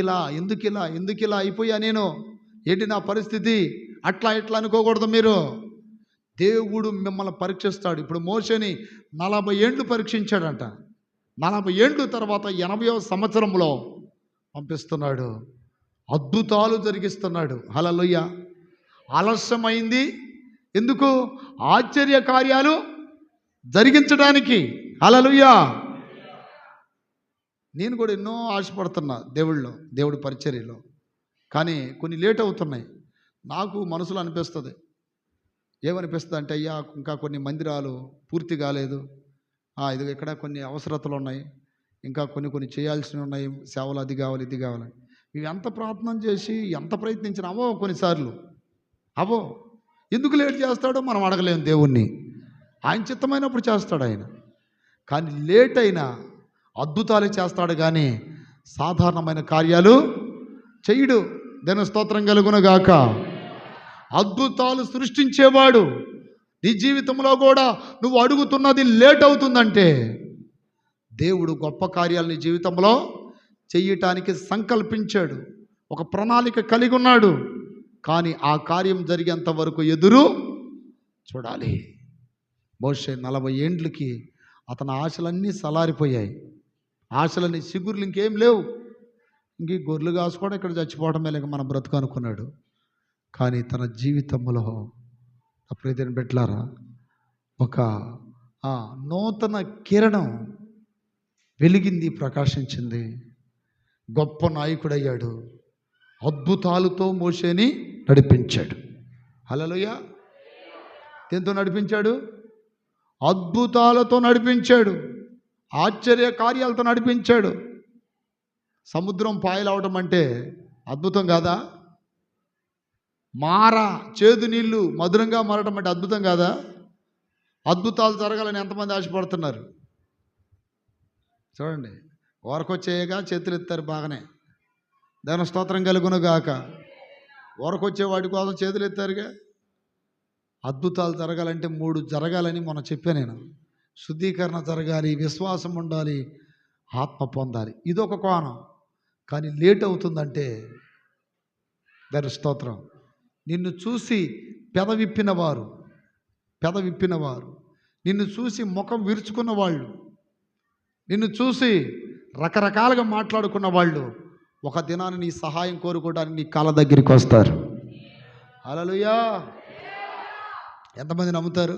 ఇలా అయిపోయా నేను, ఏంటి నా పరిస్థితి, అట్లా ఇట్లా అనుకోకూడదు మీరు. దేవుడు మిమ్మల్ని పరీక్షిస్తాడు. ఇప్పుడు మోషేని 40 ఏండ్లు పరీక్షించాడంట. 40 ఏండ్లు తర్వాత 80వ సంవత్సరంలో పంపిస్తున్నాడు. అద్భుతాలు జరిగిస్తున్నాడు. హల్లెలూయా. ఆలస్యమైంది ఎందుకు? ఆశ్చర్య కార్యాలు జరిగించడానికి. హల్లెలూయా. నేను కూడా ఎన్నో ఆశపడుతున్నా దేవుడి పరిచర్యలో, కానీ కొన్ని లేట్ అవుతున్నాయి. నాకు మనసులో అనిపిస్తుంది, ఏమనిపిస్తుంది అంటే, అయ్యా ఇంకా కొన్ని మందిరాలు పూర్తి కాలేదు, ఇది ఇక్కడ కొన్ని అవసరతలు ఉన్నాయి, ఇంకా కొన్ని చేయాల్సినవి ఉన్నాయి, సేవలు, అది కావాలి, ఇది కావాలి. ఇవి ఎంత ప్రార్థన చేసి ఎంత ప్రయత్నించినా అవో కొన్నిసార్లు అవో. ఎందుకు లేట్ చేస్తాడో మనం అడగలేము దేవుణ్ణి. ఆయన చిత్తమైనప్పుడు చేస్తాడు ఆయన. కానీ లేట్ అయినా అద్భుతాలు చేస్తాడు, కానీ సాధారణమైన కార్యాలు చెయ్యడు. దేవుని స్తోత్రం కలుగునుగాక. అద్భుతాలు సృష్టించేవాడు. నీ జీవితంలో కూడా నువ్వు అడుగుతున్నది లేట్ అవుతుందంటే దేవుడు గొప్ప కార్యాలు నీ జీవితంలో చెయ్యటానికి సంకల్పించాడు, ఒక ప్రణాళిక కలిగి ఉన్నాడు. కానీ ఆ కార్యం జరిగేంత వరకు ఎదురు చూడాలి. మోషే 40 ఏండ్లకి అతని ఆశలన్నీ సలారిపోయాయి. ఆశలని చిగుర్లు ఇంకేం లేవు. ఇంక గొర్రెలు కాసుకోవడం, ఇక్కడ చచ్చిపోవడమే లేక మన బ్రతుకు అనుకున్నాడు. కానీ తన జీవితంలో అప్పుడైతే పెట్టారా ఒక నూతన కిరణం వెలిగింది, ప్రకాశించింది. గొప్ప నాయకుడయ్యాడు. అద్భుతాలతో మోషేని నడిపించాడు. హల్లెలూయా. దేంతో నడిపించాడు? అద్భుతాలతో నడిపించాడు, ఆశ్చర్య కార్యాలతో నడిపించాడు. సముద్రం పాయలవడం అంటే అద్భుతం కాదా? చేదు నీళ్ళు మధురంగా మారడం అంటే అద్భుతం కాదా? అద్భుతాలు జరగాలని ఎంతమంది ఆశపడుతున్నారు చూడండి. వరకొచ్చేయగా చేతులు ఎత్తారు బాగానే. దాని స్తోత్రం కలుగునుగాక. వరకొచ్చే వాడి కోసం చేతులు ఎత్తారుగా. అద్భుతాలు జరగాలంటే 3 జరగాలని మొన్న చెప్పాను నేను. శుద్ధీకరణ జరగాలి, విశ్వాసం ఉండాలి, ఆత్మ పొందాలి. ఇదొక కోణం. కానీ లేట్ అవుతుందంటే దాని స్తోత్రం. నిన్ను చూసి పెదవిప్పినవారు, నిన్ను చూసి ముఖం విరుచుకున్న వాళ్ళు, నిన్ను చూసి రకరకాలుగా మాట్లాడుకున్న వాళ్ళు ఒక దినాన్ని నీ సహాయం కోరుకోవడానికి నీ కాళ్ళ దగ్గరికి వస్తారు. హల్లెలూయా. ఎంతమంది నమ్ముతారు?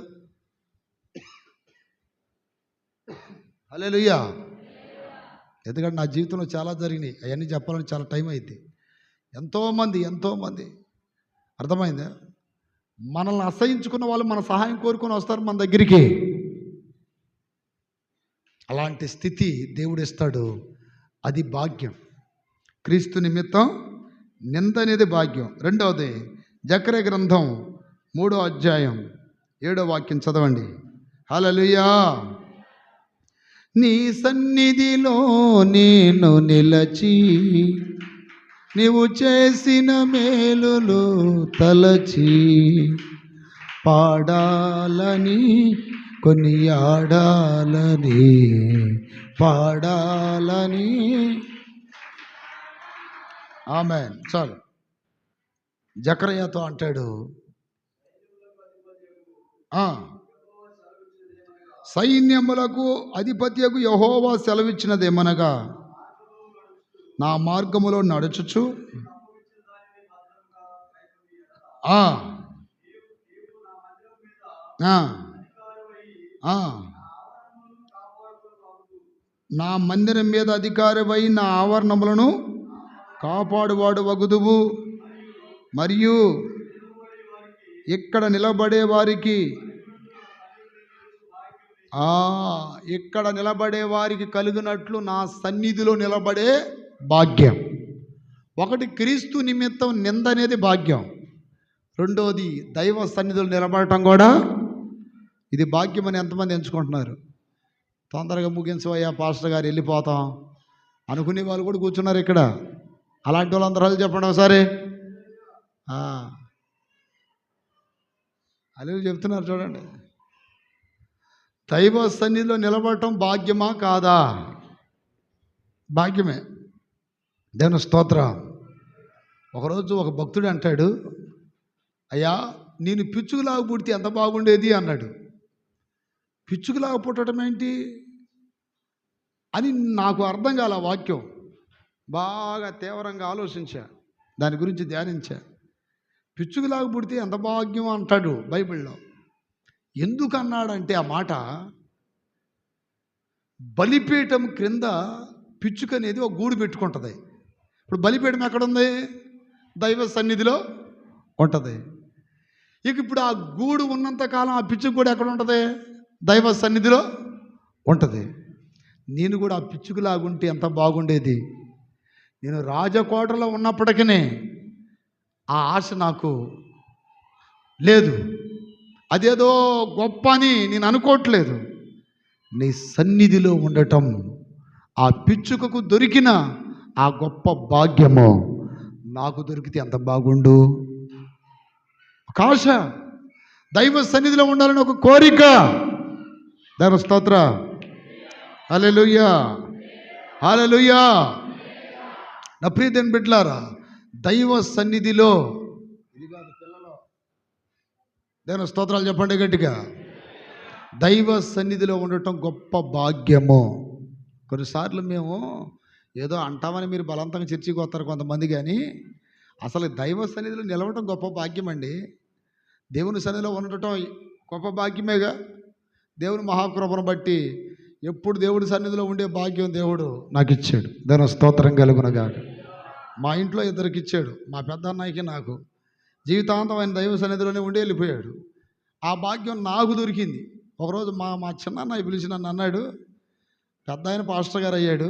హల్లెలూయా. ఎందుకంటే నా జీవితంలో చాలా జరిగినాయి. అవన్నీ చెప్పాలని చాలా టైం అయింది. ఎంతోమంది అర్థమైందా? మనల్ని అసహించుకున్న వాళ్ళు మన సహాయం కోరుకొని వస్తారు మన దగ్గరికి. అలాంటి స్థితి దేవుడు ఇస్తాడు. అది భాగ్యం. క్రీస్తు నిమిత్తం నింద అనేది భాగ్యం. రెండవది జకర్యా గ్రంథం 3వ అధ్యాయం 7వ వాక్యం చదవండి. హల్లెలూయా. నీ సన్నిధిలో నేను నిలచి నీవు చేసిన మేలులు తలచి పాడాలని కొనియాడాలని పాడాలని. ఆమేన్. చాలు. జకర్యాతో అంటాడు, సైన్యములకు అధిపత్యకు యెహోవా సెలవిచ్చినదేమనగా, నా మార్గములో నడుచుచు నా మందిరం మీద అధికారివై నా ఆవరణములను కాపాడువాడు వగుదువు. మరియు ఇక్కడ నిలబడే వారికి కలిగినట్లు నా సన్నిధిలో నిలబడే భాగ్యం. ఒకటి, క్రీస్తు నిమిత్తం నింద అనేది భాగ్యం. రెండోది, దైవ సన్నిధిలో నిలబడటం కూడా ఇది భాగ్యం అని ఎంతమంది ఎంచుకుంటున్నారు? తొందరగా ముగించవయ్యా పాస్టర్ గారు, వెళ్ళిపోతాం అనుకునే వాళ్ళు కూడా కూర్చున్నారు ఇక్కడ. అలాంటి వాళ్ళందరూ చెప్పండి ఒకసారి. అలా చెప్తున్నారు చూడండి. దైవ సన్నిధిలో నిలబడటం భాగ్యమా కాదా? భాగ్యమే. దేవుని స్తోత్రం. ఒకరోజు ఒక భక్తుడు అంటాడు, అయ్యా నేను పిచ్చుకులాగా పుడితే ఎంత బాగుండేది అన్నాడు. పిచ్చుకులాగా పుట్టడం ఏంటి అని నాకు అర్థం కాల. వాక్యం బాగా తీవ్రంగా ఆలోచించా, దాని గురించి ధ్యానించా. పిచ్చుకులాగా పుడితే ఎంత భాగ్యం అంటాడు బైబిల్లో. ఎందుకు అన్నాడంటే ఆ మాట, బలిపీఠం క్రింద పిచ్చుక అనేది ఒక గూడు పెట్టుకుంటుంది. ఇప్పుడు బలిపీఠం ఎక్కడుంది? దైవ సన్నిధిలో ఉంటుంది. ఇప్పుడు ఆ గూడు ఉన్నంతకాలం ఆ పిచ్చుక కూడా ఎక్కడ ఉంటుంది? దైవ సన్నిధిలో ఉంటుంది. నేను కూడా ఆ పిచ్చుకలాగుంటే ఎంత బాగుండేది. నేను రాజకోటలో ఉన్నప్పటికీ ఆ ఆశ నాకు లేదు. అదేదో గొప్ప అని నేను అనుకోవట్లేదు. నీ సన్నిధిలో ఉండటం ఆ పిచ్చుకకు దొరికిన ఆ గొప్ప భాగ్యము నాకు దొరికితే ఎంత బాగుండు. ఒక ఆశ, దైవ సన్నిధిలో ఉండాలని ఒక కోరిక. దైవ స్తోత్ర. హల్లెలూయా, హల్లెలూయా. నా ప్రియమైన బిడ్డలారా, దైవ సన్నిధిలో దేవుని స్తోత్రాలు చెప్పండి గట్టిగా. దైవ సన్నిధిలో ఉండటం గొప్ప భాగ్యము. కొన్నిసార్లు మేము ఏదో అంటామని మీరు బలవంతంగా చర్చికి వస్తారు కొంతమంది, కానీ అసలు దైవ సన్నిధిలో నిలవటం గొప్ప భాగ్యం అండి. దేవుని సన్నిధిలో ఉండటం గొప్ప భాగ్యమేగా. దేవుని మహాకృపను బట్టి ఎప్పుడు దేవుడి సన్నిధిలో ఉండే భాగ్యం దేవుడు నాకు ఇచ్చాడు. దేవుని స్తోత్రం కలుగునగాక. మా ఇంట్లో ఇద్దరికి ఇచ్చాడు, మా పెద్ద అన్నయ్యకి నాకు. జీవితాంతం ఆయన దైవ సన్నిధిలోనే ఉండి వెళ్ళిపోయాడు. ఆ భాగ్యం నాకు దొరికింది. ఒకరోజు మా చిన్న అన్నయ్య పిలిచి నన్ను అన్నాడు, పెద్ద ఆయన పాస్టర్ గారు అయ్యాడు,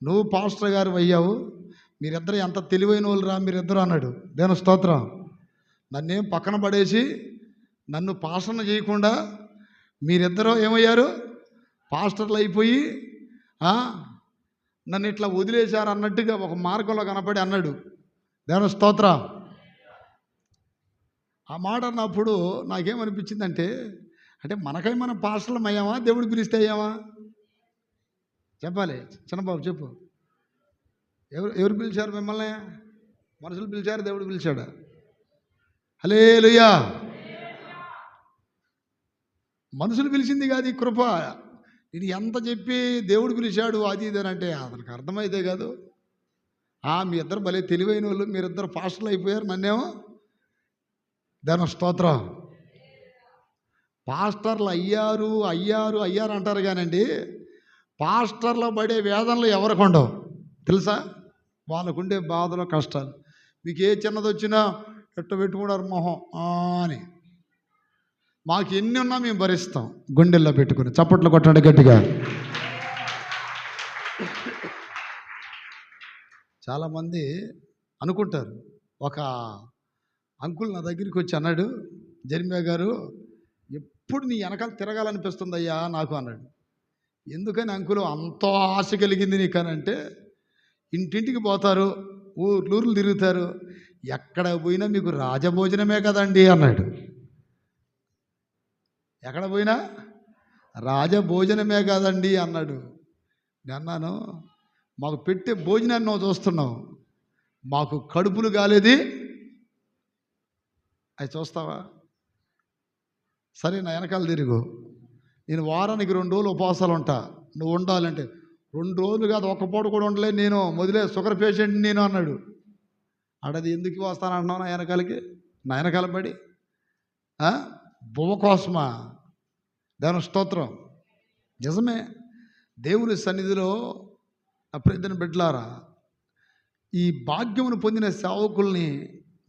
నువ్వు పాస్టర్ గారు అయ్యావు, మీరిద్దరు ఎంత తెలివైన వాళ్ళు రా మీరిద్దరు అన్నాడు. దేవుని స్తోత్రం. నన్నేం పక్కన పడేసి నన్ను పాస్టర్ను చేయకుండా మీరిద్దరూ ఏమయ్యారు? పాస్టర్లు అయిపోయి నన్ను ఇట్లా వదిలేశారు అన్నట్టుగా ఒక మార్గంలో కనపడి అన్నాడు. దేవుని స్తోత్రం. ఆ మాట అన్నప్పుడు నాకేమనిపించిందంటే, అంటే మనకై మనం పాస్టర్లం అయ్యామా, దేవుడు పిలిస్తే అయ్యామా? చెప్పాలి. చిన్నబాబు చెప్పు. ఎవరు పిలిచారు మిమ్మల్ని? మనుషులు పిలిచారు, దేవుడు పిలిచాడా? హల్లెలూయా. మనుషులు పిలిచింది కాదు ఈ కృప. ఇది ఎంత చెప్పి దేవుడు పిలిచాడు అది ఇదేనంటే అతనికి అర్థమైతే కాదు. మీ ఇద్దరు భలే తెలివైన వాళ్ళు, మీరిద్దరు పాస్టర్లు అయిపోయారు, నన్నేమో. దేవుని స్తోత్రం. పాస్టర్లు అయ్యారు అయ్యారు అయ్యారు అంటారు కానండి, పాస్టర్లు పడే వేదనలు ఎవరికి ఉండవు తెలుసా? వాళ్ళకుండే బాధలు కష్టాలు. మీకు ఏ చిన్నది వచ్చినా ఎట్ట పెట్టుకున్నారు మొహం అని. మాకు ఎన్ని ఉన్నా మేము భరిస్తాం, గుండెల్లో పెట్టుకుని. చప్పట్లు కొట్టండి గట్టిగా. చాలామంది అనుకుంటారు. ఒక అంకుల్ నా దగ్గరికి వచ్చి అన్నాడు, జర్మియా గారు ఎప్పుడు నీ వెనకాల తిరగాలనిపిస్తుందయ్యా నాకు అన్నాడు. ఎందుకని అంకులు అంత ఆశ కలిగింది నీకనంటే, ఇంటింటికి పోతారు, ఊర్లు తిరుగుతారు, ఎక్కడ పోయినా మీకు రాజభోజనమే కదండి అన్నాడు. ఎక్కడ పోయినా రాజభోజనమే కాదండి అన్నాడు. నేను అన్నాను, మాకు పెట్టే భోజనాన్ని నువ్వు చూస్తున్నావు, మాకు కడుపులు కాలేది అది చూస్తావా? సరే నా వెనకాల తిరుగు, నేను వారానికి 2 రోజులు ఉపవాసాలు ఉంటా, నువ్వు ఉండాలంటే 2 రోజులు కాదు, ఒక్క పూట కూడా ఉండలే, నేను మొదలే షుగర్ పేషెంట్ నేను అన్నాడు. ఆడది ఎందుకు వస్తానంటున్నావు నా వెనకాలకి, నా వెనకాల పడి బువ్వ కోసమా? దాని స్తోత్రం. నిజమే, దేవుని సన్నిధిలో అప్రయత్న బిడ్డలారా, ఈ భాగ్యమును పొందిన సేవకుల్ని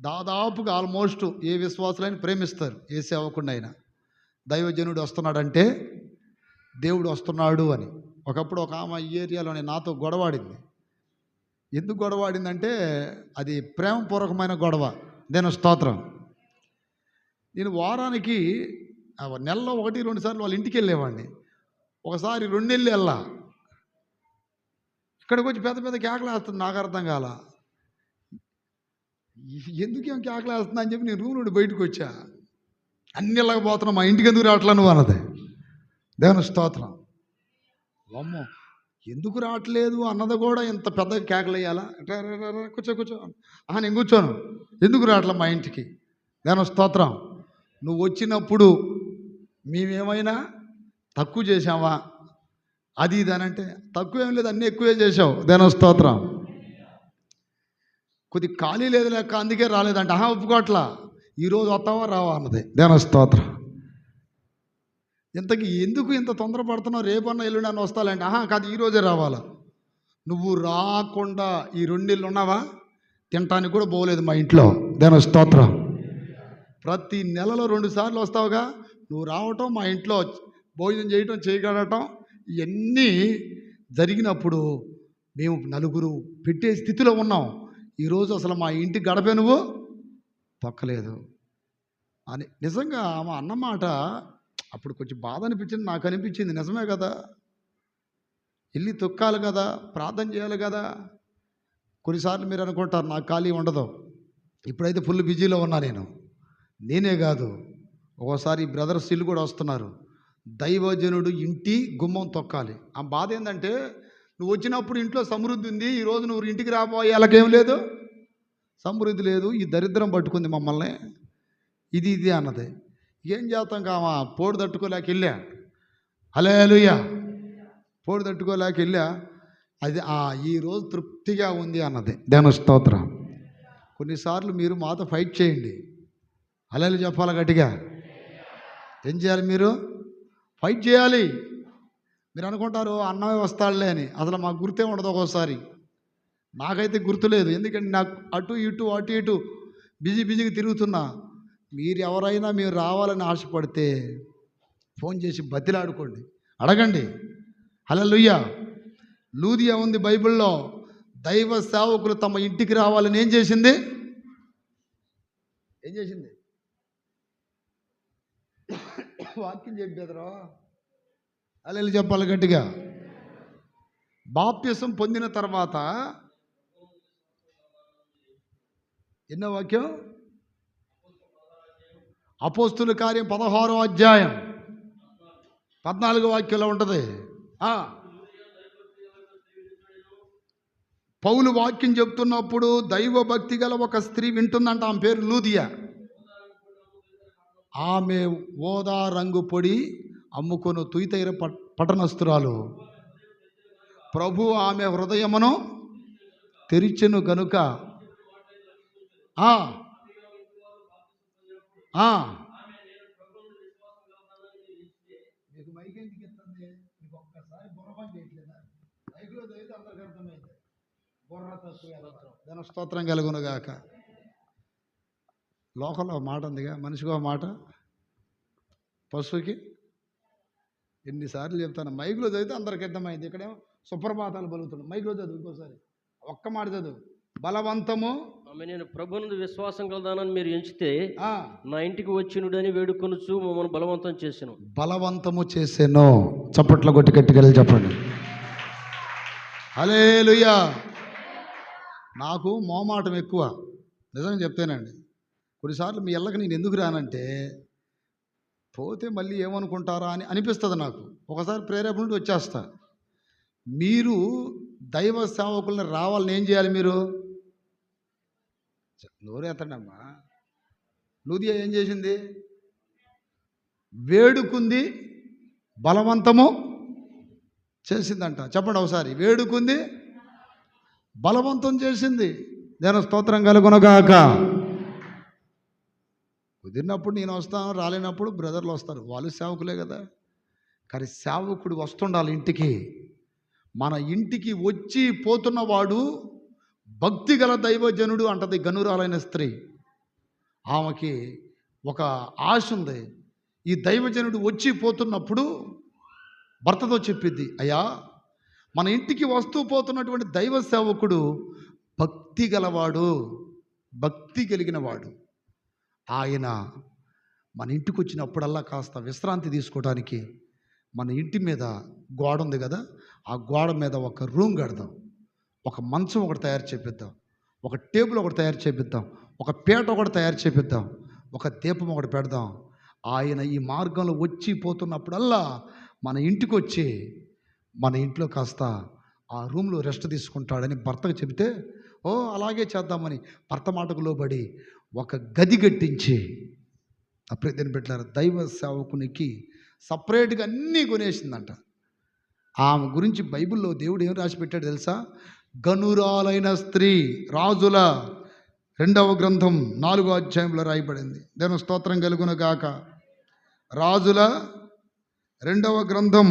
దాదాపుగా ఆల్మోస్ట్ ఏ విశ్వాసులైనా ప్రేమిస్తారు. ఏ సేవకుడినైనా దైవజనుడు వస్తున్నాడంటే దేవుడు వస్తున్నాడు అని. ఒకప్పుడు ఒక ఆమె ఈ ఏరియాలోనే నాతో గొడవాడింది. ఎందుకు గొడవాడిందంటే అది ప్రేమపూర్వకమైన గొడవ. దేని స్తోత్రం. నేను వారానికి నెలలో 1-2 సార్లు వాళ్ళ ఇంటికి వెళ్ళేవాడిని. ఒకసారి 2 నెలలు వెళ్ళా. ఇక్కడికి వచ్చి పెద్ద పెద్ద కేకలు వేస్తుంది. నాకు అర్థం కాల, ఎందుకేం కేకలు వేస్తుందా అని చెప్పి నేను రూమ్ నుండి బయటకు వచ్చా. అన్ని వెళ్ళకపోతున్నా, మా ఇంటికి ఎందుకు రావట్లా నువ్వు అన్నది. దేవుని స్తోత్రం. అమ్మో, ఎందుకు రావట్లేదు అన్నది కూడా ఇంత పెద్దగా కేకలు వేయాలా? కూర్చో కూర్చో. నేను కూర్చోను. ఎందుకు రావట్లా మా ఇంటికి? దేవుని స్తోత్రం. నువ్వు వచ్చినప్పుడు మేమేమైనా తక్కువ చేసావా? అది ఇది అని అంటే తక్కువ ఏం లేదు, అన్నీ ఎక్కువే చేసావు. దేవుని స్తోత్రం. కొద్ది ఖాళీ లేదు లెక్క, అందుకే రాలేదంటే ఒప్పుకోట్లా. ఈరోజు వస్తావా రావా అన్నది. దేవుని స్తోత్రం. ఇంతకీ ఎందుకు ఇంత తొందరపడుతున్నావు? రేపన్నా ఎల్లుండి అని వస్తాలంటే కాదు, ఈరోజే రావాలా. నువ్వు రాకుండా ఈ 2 నెలలు ఉన్నావా? తినటానికి కూడా పోలేదు మా ఇంట్లో. దేవుని స్తోత్రం. ప్రతి నెలలో 2 సార్లు వస్తావుగా, నువ్వు రావటం, మా ఇంట్లో భోజనం చేయటం, చేయగలగటం, ఇవన్నీ జరిగినప్పుడు మేము 4 పెట్టే స్థితిలో ఉన్నాం. ఈరోజు అసలు మా ఇంటికి గడపే నువ్వు తొక్కలేదు అని. నిజంగా ఆమె అన్నమాట అప్పుడు కొంచెం బాధ అనిపించింది, నాకు అనిపించింది. నిజమే కదా, వెళ్ళి తొక్కాలి కదా, ప్రార్థన చేయాలి కదా. కొన్నిసార్లు మీరు అనుకుంటారు నాకు ఖాళీ ఉండదు. ఇప్పుడైతే ఫుల్ బిజీలో ఉన్నా నేనే కాదు, ఒక్కోసారి బ్రదర్స్ ఇల్లు కూడా వస్తున్నారు. దైవజనుడు ఇంటి గుమ్మం తొక్కాలి. ఆ బాధ ఏంటంటే, నువ్వు వచ్చినప్పుడు ఇంట్లో సమృద్ధి ఉంది, ఈరోజు నువ్వు ఇంటికి రాబోయే వాళ్ళకేం లేదు, సమృద్ధి లేదు. ఈ దరిద్రం పట్టుకుంది మమ్మల్ని, ఇది అన్నది. ఏం చేస్తాం కామా, పోడు తట్టుకోలేక వెళ్ళా. హల్లెలూయా. పోడు తట్టుకోలేక వెళ్ళా. అది ఈరోజు తృప్తిగా ఉంది అన్నది. దేవుని స్తోత్రం. కొన్నిసార్లు మీరు మాతో ఫైట్ చేయండి. హల్లెలూయా చెప్పాలి గట్టిగా. ఏం చేయాలి? మీరు ఫైట్ చేయాలి. మీరు అనుకుంటారు అన్నమే వస్తాడులే అని, అసలు మాకు గుర్తే ఉండదు. ఒక్కోసారి నాకైతే గుర్తులేదు, ఎందుకంటే నాకు అటు ఇటు బిజీగా తిరుగుతున్నా. మీరు ఎవరైనా మీరు రావాలని ఆశపడితే ఫోన్ చేసి బతిలాడుకోండి, అడగండి. హల్లెలూయా. లూదియా ఉంది బైబిల్లో, దైవ సేవకులు తమ ఇంటికి రావాలని ఏం చేసింది? వాక్యం చెప్పేదరా. హల్లెలూయా చెప్పాలి గట్టిగా. బాప్తిసం పొందిన తర్వాత ఎన్నో వాక్యం? అపోస్తుల కార్యం 16వ అధ్యాయం 14వ వాక్యంలో ఉంటుంది. పౌలు వాక్యం చెప్తున్నప్పుడు దైవ భక్తి గల ఒక స్త్రీ వింటుందంట. ఆమె పేరు లూదియా. ఆమె ఓదా రంగు పొడి అమ్ముకొను తుయితైర పట్టణస్తురాలు. ప్రభు ఆమె హృదయమును తెరిచెను గనుక మీకు మైక్ ఎందుకు ఇస్తుంది? మీకు ఒక్కసారి బుర్ర పని చేయట్లేదా? మైక్లో చదివితే అందరికి అర్థమైంది. బుర్ర తక్కువ. దాని స్తోత్రం కలుగునుగాక. లోకంలో మాట ఉందిగా, మనిషిగా మాట, పశువుకి. ఎన్నిసార్లు చెప్తాను, మైక్లో చదివితే అందరికి అర్థమైంది. ఇక్కడేమో సుప్రభాతాలు పలుకుతున్నాం. మైక్లో చదువు, ఇంకోసారి ఒక్క మాట చదువు. బలవంతము నేను ప్రభునందు విశ్వాసం కలదానని మీరు ఎంచితే నా ఇంటికి వచ్చినుడని వేడుకొనుచు మమ్మల్ని బలవంతం చేసాను. బలవంతము చేసాను. చప్పట్ల కొట్టి గట్టిగా చెప్పండి. హల్లెలూయా. నాకు మోమాటం ఎక్కువ, నిజంగా చెప్తేనండి. కొన్నిసార్లు మీ ఇళ్ళకి నేను ఎందుకు రానంటే, పోతే మళ్ళీ ఏమనుకుంటారా అని అనిపిస్తుంది నాకు. ఒకసారి ప్రేరేపణ నుండి వచ్చేస్తా. మీరు దైవ సేవకుల్ని రావాలని ఏం చేయాలి? మీరు నోరేతండమ్మా. లూదియా ఏం చేసింది? వేడుకుంది, బలవంతము చేసిందంట. చెప్పండి ఒకసారి. వేడుకుంది, బలవంతం చేసింది. దేవుని స్తోత్రం కలుగునగాక. కుదిరినప్పుడు నేను వస్తాను, రాలేనప్పుడు బ్రదర్లు వస్తారు, వాళ్ళు సేవకులే కదా. కానీ సేవకుడు వస్తుండాలి ఇంటికి. మన ఇంటికి వచ్చి పోతున్నవాడు భక్తి గల దైవజనుడు అంటది గనురాలైన స్త్రీ. ఆమెకి ఒక ఆశ ఉంది. ఈ దైవజనుడు వచ్చి పోతున్నప్పుడు భర్తతో చెప్పిద్ది, అయ్యా మన ఇంటికి వస్తూ పోతున్నటువంటి దైవ సేవకుడు భక్తి గలవాడు, భక్తి కలిగిన వాడు. ఆయన మన ఇంటికి వచ్చినప్పుడల్లా కాస్త విశ్రాంతి తీసుకోవడానికి మన ఇంటి మీద గోడ ఉంది కదా, ఆ గోడ మీద ఒక రూమ్ కడదాం, ఒక మంచం ఒకటి తయారు చేపిద్దాం, ఒక టేబుల్ ఒకటి తయారు చేపిద్దాం, ఒక పీట ఒకటి తయారు చేపిద్దాం, ఒక దీపం ఒకటి పెడదాం. ఆయన ఈ మార్గంలో వచ్చి పోతున్నప్పుడల్లా మన ఇంటికి వచ్చి మన ఇంట్లో కాస్త ఆ రూమ్లో రెస్ట్ తీసుకుంటాడని భర్తకు చెబితే, ఓ అలాగే చేద్దామని భర్త మాటకు లోబడి ఒక గది కట్టించి, అప్పుడే దీన్ని పెట్టారు, దైవ సేవకునికి సపరేట్గా అన్నీ కొనేసిందంట. ఆమె గురించి బైబిల్లో దేవుడు ఏం రాసి పెట్టాడు తెలుసా? గనురాలైన స్త్రీ, రాజుల 2వ గ్రంథం 4వ అధ్యాయంలో రాయబడింది. దేవుని స్తోత్రం కలుగును గాక. రాజుల 2వ గ్రంథం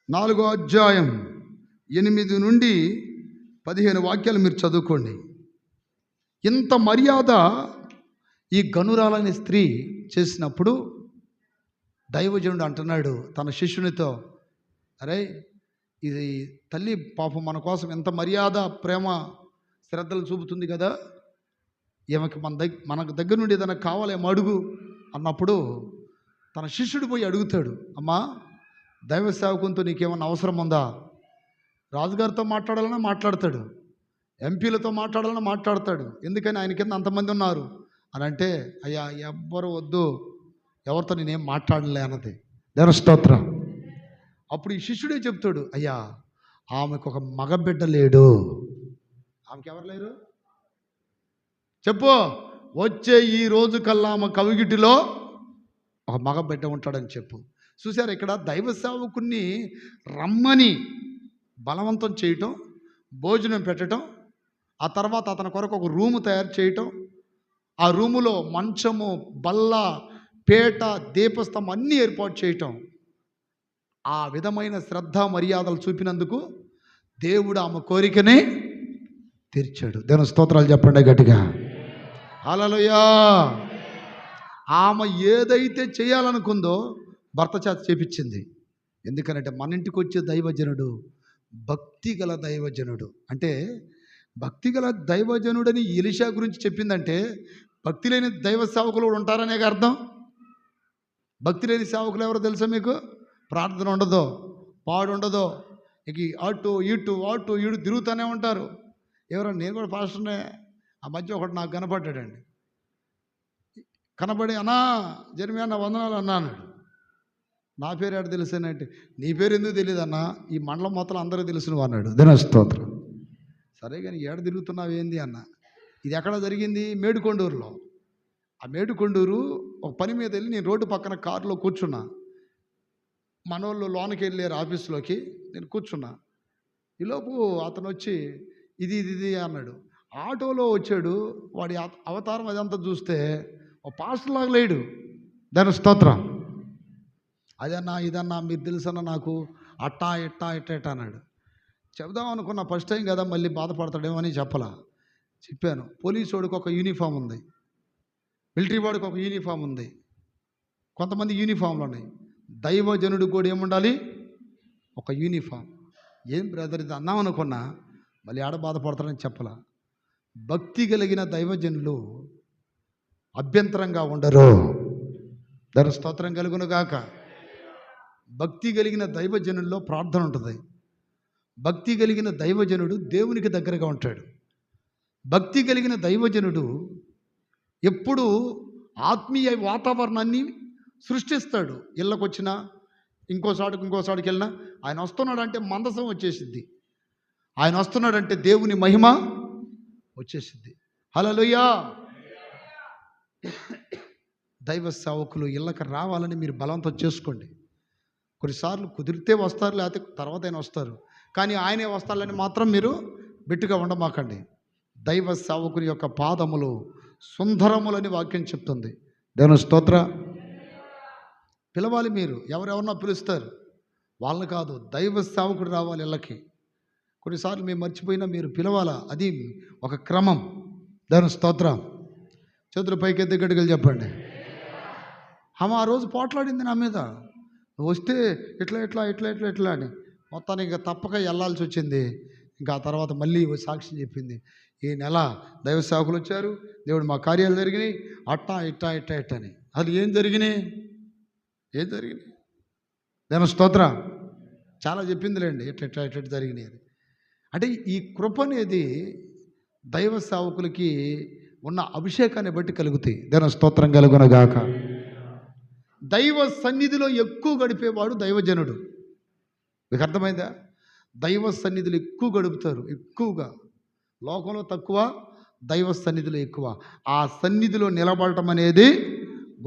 4వ అధ్యాయం 8 నుండి 15 వాక్యాలు మీరు చదువుకోండి. ఇంత మర్యాద ఈ గనురాలైన స్త్రీ చేసినప్పుడు దైవజనుడు అంటున్నాడు తన శిష్యునితో, అరే ఇది తల్లి పాపం మన కోసం ఎంత మర్యాద, ప్రేమ, శ్రద్ధలు చూపుతుంది కదా, ఈమెకి మనకు దగ్గర నుండి ఏదైనా కావాలేమో అడుగు అన్నప్పుడు తన శిష్యుడు పోయి అడుగుతాడు, అమ్మా దైవ సేవకునితో నీకేమన్నా అవసరం ఉందా? రాజుగారితో మాట్లాడాలన్నా మాట్లాడతాడు, ఎంపీలతో మాట్లాడాలన్నా మాట్లాడతాడు, ఎందుకని ఆయన కింద అంతమంది ఉన్నారు అని అంటే, అయ్యా ఎవ్వరు వద్దు, ఎవరితో నేనేం మాట్లాడలే అన్నది. దేవుని స్తోత్రం. అప్పుడు ఈ శిష్యుడే చెప్తాడు, అయ్యా ఆమెకు ఒక మగబిడ్డ లేడు. ఆమెకి ఎవరు లేరు? చెప్పు, వచ్చే ఈ రోజు కల్లా ఆమె కవిగిటిలో ఒక మగబిడ్డ ఉంటాడని చెప్పు. చూసారు, ఇక్కడ దైవ సేవకుని రమ్మని బలవంతం చేయటం, భోజనం పెట్టడం, ఆ తర్వాత అతని కొరకు ఒక రూము తయారు చేయటం, ఆ రూములో మంచము, బల్ల, పేట, దీపస్తంభం అన్నీ ఏర్పాటు చేయటం, ఆ విధమైన శ్రద్ధ మర్యాదలు చూపినందుకు దేవుడు ఆమె కోరికనే తీర్చాడు. దేవుని స్తోత్రాలు చెప్పండి గట్టిగా. హల్లెలూయా. ఆమె ఏదైతే చేయాలనుకుందో భర్త చేత చేపించింది. ఎందుకనంటే మన ఇంటికి వచ్చే దైవజనుడు భక్తి గల దైవజనుడు. అంటే భక్తి గల దైవజనుడని ఎలీషా గురించి చెప్పిందంటే భక్తి లేని దైవ సేవకులు కూడా ఉంటారనే అర్థం. భక్తి లేని సేవకులు ఎవరో తెలుసా మీకు? ప్రార్థన ఉండదో, పాడు ఉండదో, ఇక అటు ఇటు తిరుగుతూనే ఉంటారు. ఎవరో, నేను కూడా పాస్టర్నే, ఆ మధ్య ఒకటి నాకు కనపడ్డాడండి. కనబడి, అన్నా జర్మి అన్న వందనాలు అన్నాడు. నా పేరు ఎక్కడ తెలిసానంటే, నీ పేరు ఎందుకు తెలియదు అన్న, ఈ మండలం మొత్తం అందరూ తెలుసు నువ్వు అన్నాడు. దేవుని స్తోత్రం. సరే కానీ ఏడ తిరుగుతున్నావు ఏంది అన్న. ఇది ఎక్కడ జరిగింది? మేడుకొండూరులో. ఆ మేడుకొండూరు ఒక పని మీద వెళ్ళి నేను రోడ్డు పక్కన కారులో కూర్చున్నా. మనోళ్ళు లోనికి వెళ్ళారు ఆఫీస్లోకి, నేను కూర్చున్నా. ఈలోపు అతను వచ్చి ఇది అన్నాడు. ఆటోలో వచ్చాడు. వాడి అవతారం అదంతా చూస్తే ఒక పాస్టర్ లాగా లేడు. దాని స్తోత్రం. అదన్నా ఇదన్నా మీరు తెలుసన్నా నాకు, అట్టా ఇట్టా అన్నాడు. చెప్దాం అనుకున్నా, ఫస్ట్ టైం కదా, మళ్ళీ బాధపడతాడేమో అని చెప్పాను. పోలీసు వాడికి ఒక యూనిఫామ్ ఉంది, మిలిటరీ వాడికి ఒక యూనిఫామ్ ఉంది, కొంతమంది యూనిఫామ్లు ఉన్నాయి. దైవజనుడు కూడా ఏముండాలి? ఒక యూనిఫామ్. ఏం బ్రదర్ ఇది అన్నాం అనుకున్నా, మళ్ళీ ఆడ బాధపడతాడని చెప్పలా. భక్తి కలిగిన దైవజనులు అభ్యంతరంగా ఉండరు. దాని స్తోత్రం కలుగును గాక. భక్తి కలిగిన దైవజనుల్లో ప్రార్థన ఉంటుంది. భక్తి కలిగిన దైవజనుడు దేవునికి దగ్గరగా ఉంటాడు. భక్తి కలిగిన దైవజనుడు ఎప్పుడు ఆత్మీయ వాతావరణాన్ని సృష్టిస్తాడు. ఇళ్ళకు వచ్చినా ఇంకోసాడికి వెళ్ళినా ఆయన వస్తున్నాడంటే మందసం వచ్చేసిద్ది. ఆయన వస్తున్నాడంటే దేవుని మహిమ వచ్చేసిద్ది. హల్లెలూయా. దైవ సేవకులు ఇళ్ళకి రావాలని మీరు బలవంతం చేసుకోండి. కొన్నిసార్లు కుదిరితే వస్తారు, లేకపోతే తర్వాత అయినా వస్తారు, కానీ ఆయనే వస్తారని మాత్రం మీరు బిట్టుగా ఉండమాకండి. దైవ సేవకుని యొక్క పాదములు సుందరములని వాక్యం చెప్తుంది. దేవుని స్తోత్ర. పిలవాలి మీరు. ఎవరెవరినో పిలుస్తారు, వాళ్ళని కాదు, దైవ సేవకుడు రావాలి ఇళ్ళకి. కొన్నిసార్లు మేము మర్చిపోయినా మీరు పిలవాలా, అది ఒక క్రమం. దేవుని స్తోత్రం. చేతులు పైకెత్తి గట్టిగా చెప్పండి. ఆమె ఆ రోజు పోట్లాడింది నా మీద, నువ్వు వస్తే ఇట్లా అని. మొత్తానికి ఇంకా తప్పక వెళ్ళాల్సి వచ్చింది. ఇంకా ఆ తర్వాత మళ్ళీ సాక్ష్యం చెప్పింది. ఈ నెల దైవ సేవకులు వచ్చారు, దేవుడు మా కార్యాలు జరిగినాయి, ఇట్టా అని. అది ఏం జరిగినాయి? దేవుని స్తోత్ర. చాలా చెప్పిందిలేండి, ఇట్ట జరిగినాయి అని. అంటే ఈ కృప అనేది దైవ సేవకులకి ఉన్న అభిషేకాన్ని బట్టి కలుగుతాయి. దేవుని స్తోత్రం కలుగునగాక. దైవ సన్నిధిలో ఎక్కువ గడిపేవాడు దైవజనుడు. మీకు అర్థమైందా? దైవ సన్నిధిలో ఎక్కువ గడుపుతారు, ఎక్కువగా. లోకంలో తక్కువ, దైవ సన్నిధిలో ఎక్కువ. ఆ సన్నిధిలో నిలబడటం అనేది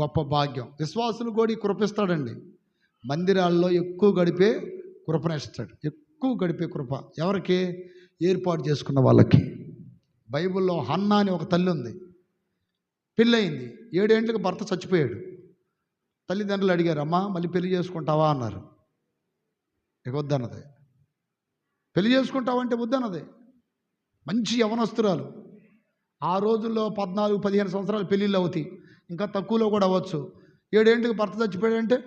గొప్ప భాగ్యం. విశ్వాసులు కూడా కృపిస్తాడండి. మందిరాల్లో ఎక్కువ గడిపే కృపనిస్తాడు. ఎక్కువ గడిపే కృప ఎవరికి? ఏర్పాటు చేసుకున్న వాళ్ళకి. బైబిల్లో హన్నా అని ఒక తల్లి ఉంది. పెళ్ళయింది, 7 ఏళ్ళకి భర్త చచ్చిపోయాడు. తల్లిదండ్రులు అడిగారు, అమ్మా మళ్ళీ పెళ్లి చేసుకుంటావా అన్నారు. ఇక వద్దన్నది. పెళ్లి చేసుకుంటావంటే వద్దన్నది. మంచి యవనస్తురాలు. ఆ రోజుల్లో 14-15 సంవత్సరాలు పెళ్ళిళ్ళు అవుతాయి, ఇంకా తక్కువలో కూడా అవ్వచ్చు. 7 ఏళ్ళకి భర్త చచ్చిపోయాడంటే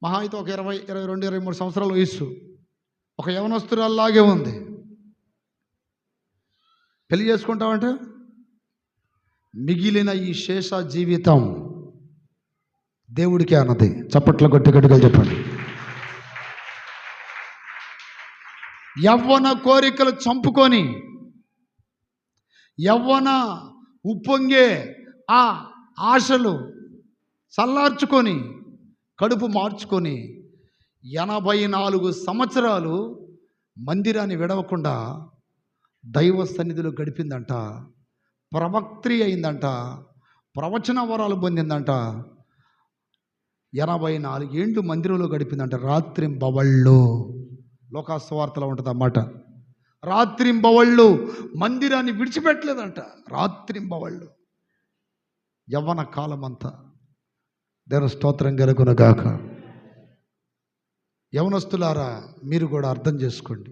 మహా అయితే ఒక 20, 22, 23 సంవత్సరాల వయస్సు. ఒక యవనస్తురాల్లాగే ఉంది. పెళ్లి చేసుకుంటామంటే మిగిలిన ఈ శేష జీవితం దేవుడికే అన్నది. చప్పట్ల గట్టిగా చెప్పండి. యవ్వన కోరికలు చంపుకొని, యవ్వన ఉప్పొంగే ఆ ఆశలు చల్లార్చుకొని, కడుపు మార్చుకొని 84 సంవత్సరాలు మందిరాన్ని విడవకుండా దైవ సన్నిధిలో గడిపిందంట. ప్రవక్త్రి అయిందంట, ప్రవచన వరాలు పొందిందంట. 84 ఏళ్ళు మందిరంలో గడిపిందంట. రాత్రింబవళ్ళు. లోకాసువార్తలో ఉంటుంది అన్నమాట. రాత్రింబవళ్ళు మందిరాన్ని విడిచిపెట్టలేదంట. రాత్రింబవళ్ళు యవ్వన కాలం అంతా. దేవుని స్తోత్రం కలుగునగాక. యవనస్తులారా, మీరు కూడా అర్థం చేసుకోండి.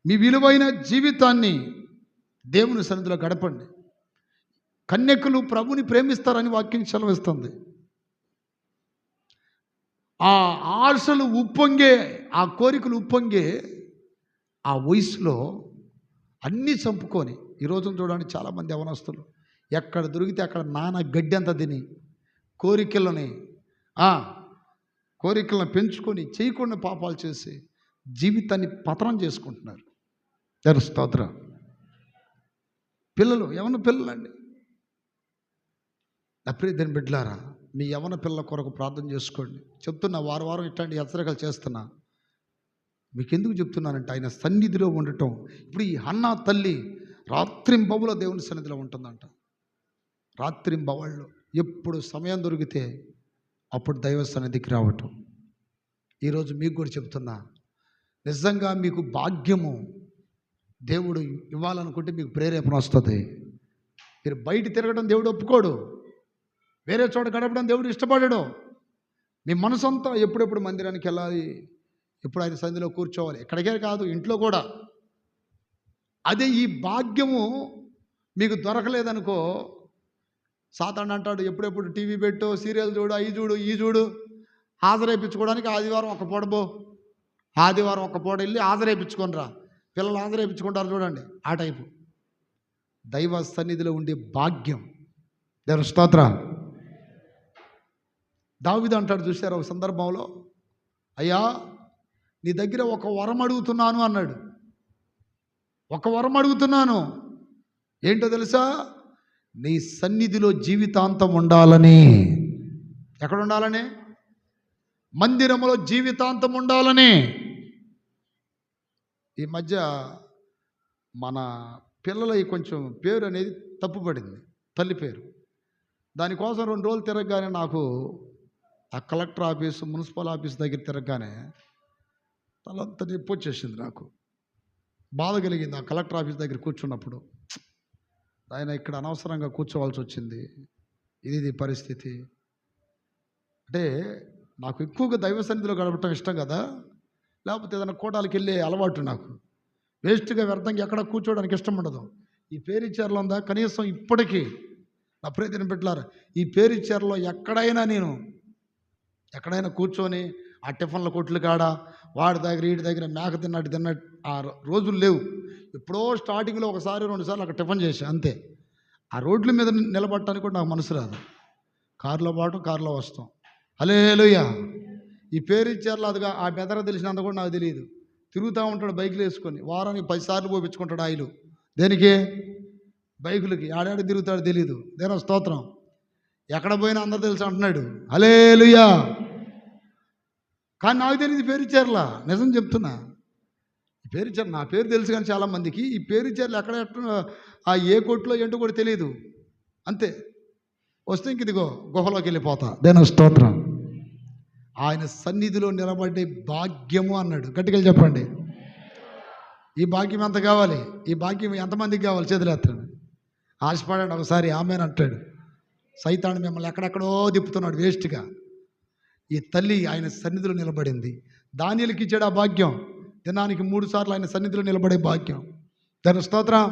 మీ విలువైన జీవితాన్ని దేవుని సన్నిధిలో గడపండి. కన్యకులు ప్రభుని ప్రేమిస్తారని వాక్యం సెలవిస్తుంది. ఆ ఆశలు ఉప్పొంగే, ఆ కోరికలు ఉప్పొంగే ఆ వయసులో అన్నీ చంపుకొని, ఈరోజు చూడండి చాలామంది యవనస్తులు ఎక్కడ దొరికితే అక్కడ నానా గడ్డి అంతా తిని కోరికలను పెంచుకొని చేయకుండా పాపాలు చేసి జీవితాన్ని పతనం చేసుకుంటున్నారు. దాని స్తోత్రం. పిల్లలు, యవన పిల్లలండి. దాని బిడ్డలారా, మీ యవన పిల్లల కొరకు ప్రార్థన చేసుకోండి. చెప్తున్నా, వారం ఇట్లాంటి హెచ్చరికలు చేస్తున్నా. మీకు ఎందుకు చెప్తున్నానంటే ఆయన సన్నిధిలో ఉండటం. ఇప్పుడు ఈ హన్నా తల్లి రాత్రింబవళ్ళ దేవుని సన్నిధిలో ఉంటుందంట. రాత్రింబవళ్ళు ఎప్పుడు సమయం దొరికితే అప్పుడు దైవ సన్నిధికి రావటం. ఈరోజు మీకు కూడా చెప్తున్నా, నిజంగా మీకు భాగ్యము దేవుడు ఇవ్వాలనుకుంటే మీకు ప్రేరేపణ వస్తుంది. మీరు బయట తిరగడం దేవుడు ఒప్పుకోడు, వేరే చోట గడపడం దేవుడు ఇష్టపడడు. మీ మనసంతా ఎప్పుడెప్పుడు మందిరానికి వెళ్ళాలి, ఎప్పుడు ఆయన సన్నిధిలో కూర్చోవాలి. ఎక్కడికే కాదు, ఇంట్లో కూడా. అదే ఈ భాగ్యము మీకు దొరకలేదనుకో, సాతాను అంటాడు ఎప్పుడెప్పుడు టీవీ పెట్టు, సీరియల్ చూడు, అవి చూడు, ఈ చూడు. హాజరేపించుకోవడానికి ఆదివారం ఒక పూట వెళ్ళి హాజరేపించుకొని రా. పిల్లలు హాజరేపించుకుంటారు చూడండి, ఆ టైపు. దైవ సన్నిధిలో ఉండే భాగ్యం. దేవుని స్తోత్రం. దావీదు అంటాడు చూశారు ఒక సందర్భంలో, అయ్యా నీ దగ్గర ఒక వరం అడుగుతున్నాను అన్నాడు. ఒక వరం అడుగుతున్నాను, ఏంటో తెలుసా? నీ సన్నిధిలో జీవితాంతం ఉండాలని. ఎక్కడ ఉండాలని? మందిరములో జీవితాంతం ఉండాలని. ఈ మధ్య మన పిల్లలకి కొంచెం పేరు అనేది తప్పుపడింది, తల్లి పేరు. దానికోసం 2 రోజులు తిరగగానే నాకు ఆ కలెక్టర్ ఆఫీసు, మున్సిపల్ ఆఫీస్ దగ్గర తిరగగానే తలంతా నొప్పి వచ్చేసింది. నాకు బాధ కలిగింది. ఆ కలెక్టర్ ఆఫీస్ దగ్గర కూర్చున్నప్పుడు, ఆయన ఇక్కడ అనవసరంగా కూర్చోవాల్సి వచ్చింది, ఇది పరిస్థితి. అంటే నాకు ఎక్కువగా దైవ సన్నిధిలో గడపటం ఇష్టం కదా, లేకపోతే ఏదైనా కోటాలకు వెళ్ళే అలవాటు నాకు. వేస్ట్గా వ్యర్థంగా ఎక్కడ కూర్చోవడానికి ఇష్టం ఉండదు. ఈ పేరిచ్చారులో ఉందా కనీసం ఇప్పటికీ నా ప్రియతమ బిడ్డలారా, ఈ పేరిచ్చారులో ఎక్కడైనా కూర్చొని ఆ టిఫన్ల కొట్లు కాడ వాడి దగ్గర వీడి దగ్గర మేక తిన్న ఆ రోజులు లేవు. ఎప్పుడో స్టార్టింగ్లో 1-2 సార్లు అక్కడ టిఫన్ చేశా అంతే. ఆ రోడ్ల మీద నిలబడటానికి కూడా నాకు మనసు రాదు. కారులో పాటు కారులో వస్తాం. హల్లెలూయా. ఈ పేరిచ్చారులో అదిగా ఆ బెదర తెలిసినంత కూడా నాకు తెలియదు. తిరుగుతూ ఉంటాడు బైకులు వేసుకొని, వారానికి 10 సార్లు పోపించుకుంటాడు ఆయిలు. దేనికి? బైకులకి. ఆడాడు తిరుగుతాడు తెలియదు. దేని స్తోత్రం. ఎక్కడ పోయినా అందరూ తెలుసు అంటున్నాడు. హల్లెలూయా. కానీ నాకు తెలియదు పేరిచ్చారులా, నిజం చెప్తున్నా. ఈ పేరిచ్చారు నా పేరు తెలుసు, కానీ చాలామందికి ఈ పేరిచ్చారులు ఎక్కడ ఆ ఏ కొట్లో ఏంటో కూడా తెలియదు. అంతే. వస్తే ఇంక ఇదిగో గుహలోకి వెళ్ళిపోతా. దేని స్తోత్రం. ఆయన సన్నిధిలో నిలబడే భాగ్యము అన్నాడు. గట్టిగా చెప్పండి. ఈ భాగ్యం ఎంత కావాలి? ఈ భాగ్యం ఎంతమందికి కావాలి? చేతులు ఎత్తండి. ఆశపడండి ఒకసారి ఆమెను అంటాడు. సైతాను మిమ్మల్ని ఎక్కడెక్కడో తిప్పుతున్నాడు వేస్ట్గా. ఈ తల్లి ఆయన సన్నిధిలో నిలబడింది. దానియేలుకి ఇచ్చాడు ఆ భాగ్యం. దినానికి 3 సార్లు ఆయన సన్నిధిలో నిలబడే భాగ్యం. దాని స్తోత్రం.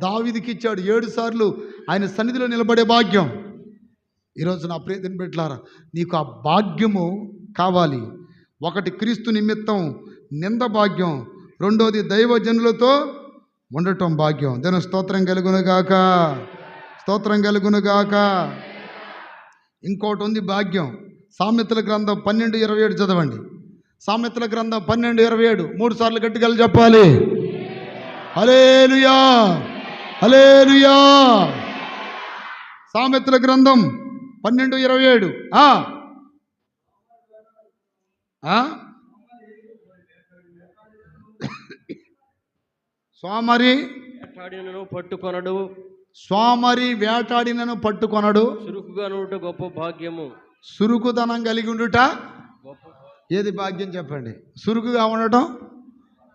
దావీదుకి ఇచ్చాడు 7 సార్లు ఆయన సన్నిధిలో నిలబడే భాగ్యం. ఈరోజు నా ప్రియతమ బిడ్డలారా, నీకు ఆ భాగ్యము కావాలి. 1 క్రీస్తు నిమిత్తం నింద భాగ్యం, 2వది దైవజనులతో ఉండటం భాగ్యం. దాని స్తోత్రం కలుగునుగాక, స్తోత్రం కలుగునుగాక. ఇంకోటి ఉంది భాగ్యం. సామెతల గ్రంథం 12:27 చదవండి. సామెతల గ్రంథం 12:27 3 సార్లు గట్టిగా చెప్పాలి. హల్లెలూయా, హల్లెలూయా. సామెతల గ్రంథం 12:27. సోమరి పట్టుకొనడు, సోమరి వేటాడినను పట్టుకొనడు. చురుకుగా ఉండుట గొప్ప భాగ్యము. సురుకుదనం కలిగి ఉండుట ఏది భాగ్యం చెప్పండి? సురుకుగా ఉండటం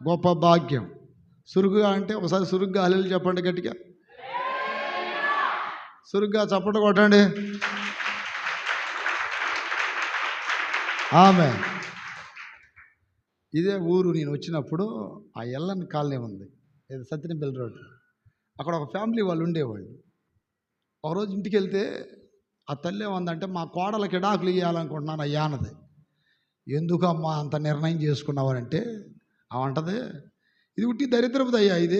గొప్ప భాగ్యం. సురుకుగా అంటే ఒకసారి సురుగ్గా హల్లెలూయా చెప్పండి గట్టిగా. సురుగ్గా చప్పట కొట్టండి. ఆమె. ఇదే ఊరు నేను వచ్చినప్పుడు ఆ ఎల్ఎన్ కాలనీ ఉంది, ఇది సత్యనపల్లి రోడ్. అక్కడ ఒక ఫ్యామిలీ వాళ్ళు ఉండేవాళ్ళు. ఒకరోజు ఇంటికి వెళ్తే ఆ తల్లి ఏమందంటే, మా కోడలకి విడాకులు ఇవ్వాలనుకుంటున్నాను అయ్యా అన్నది. ఎందుకు అమ్మా అంత నిర్ణయం చేసుకున్నావనంటే అవంటది, ఇది ఉట్టి దరిద్రపుది అయ్యా, ఇది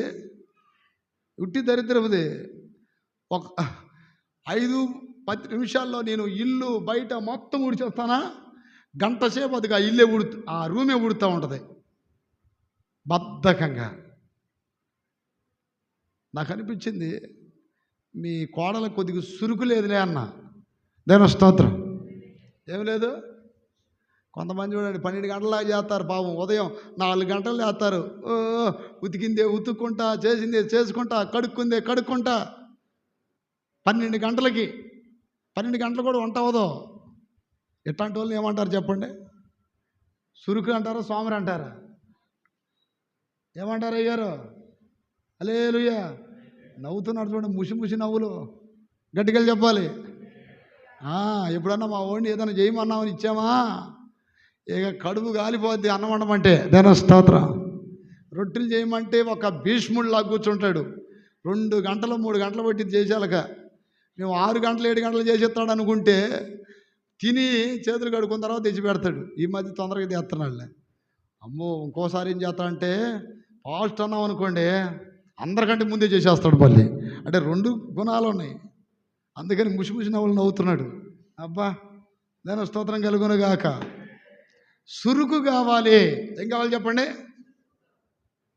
ఉట్టి దరిద్రపుది. ఒక 5-10 నిమిషాల్లో నేను ఇల్లు బయట మొత్తం ఊడ్చేస్తానా, గంట సేపు అది ఆ ఇల్లే ఆ రూమే ఊడుతూ ఉంటుంది బద్ధకంగా. నాకు అనిపించింది, మీ కోడలు కొద్దిగా సురుకు లేదులే అన్న. దేని స్తోత్రం. ఏం లేదు. కొంతమంది చూడండి 12 గంటలలాగా చేస్తారు పాపం. ఉదయం 4 గంటలు చేస్తారు. ఉతికిందే ఉతుక్కుంటా, చేసిందే చేసుకుంటా, కడుక్కుందే కడుక్కుంటా 12 గంటలకి. 12 గంటలు కూడా వంట అవదో. ఎట్లాంటి వాళ్ళని ఏమంటారు చెప్పండి? సురుకు అంటారా, సోమరి అంటారా? ఏమంటారు అయ్యారు? హల్లెలూయా. నవ్వుతున్నాడు చూడండి, ముసి నవ్వులు. గట్టిగా చెప్పాలి. ఎప్పుడన్నా మా ఓడిని ఏదైనా చేయమన్నామని ఇచ్చామా, ఇక కడుపు గాలిపోద్ది అన్నం వండమంటే. దేని స్తోత్రం. రొట్టెలు చేయమంటే ఒక భీష్ముడిలా కూర్చుంటాడు. 2 గంటలు 3 గంటలు పెట్టి చేసేలాక మేము 6 గంటలు 7 గంటలు చేసేస్తాడు అనుకుంటే, తిని చేతులు కడుక్కున్న తర్వాత తెచ్చి పెడతాడు. ఈ మధ్య తొందరగా తెస్తున్నాడులే. అమ్మో, ఇంకోసారి ఏం చేస్తాడంటే, ఫాస్ట్ అన్నాం అనుకోండి అందరికంటే ముందే చేసేస్తాడు మళ్ళీ. అంటే 2 గుణాలు ఉన్నాయి. అందుకని ముసి నవ్వులు నవ్వుతున్నాడు. అబ్బా, దాని స్తోత్రం కలుగునుగాక. సురుకు కావాలి. ఏం కావాలి చెప్పండి?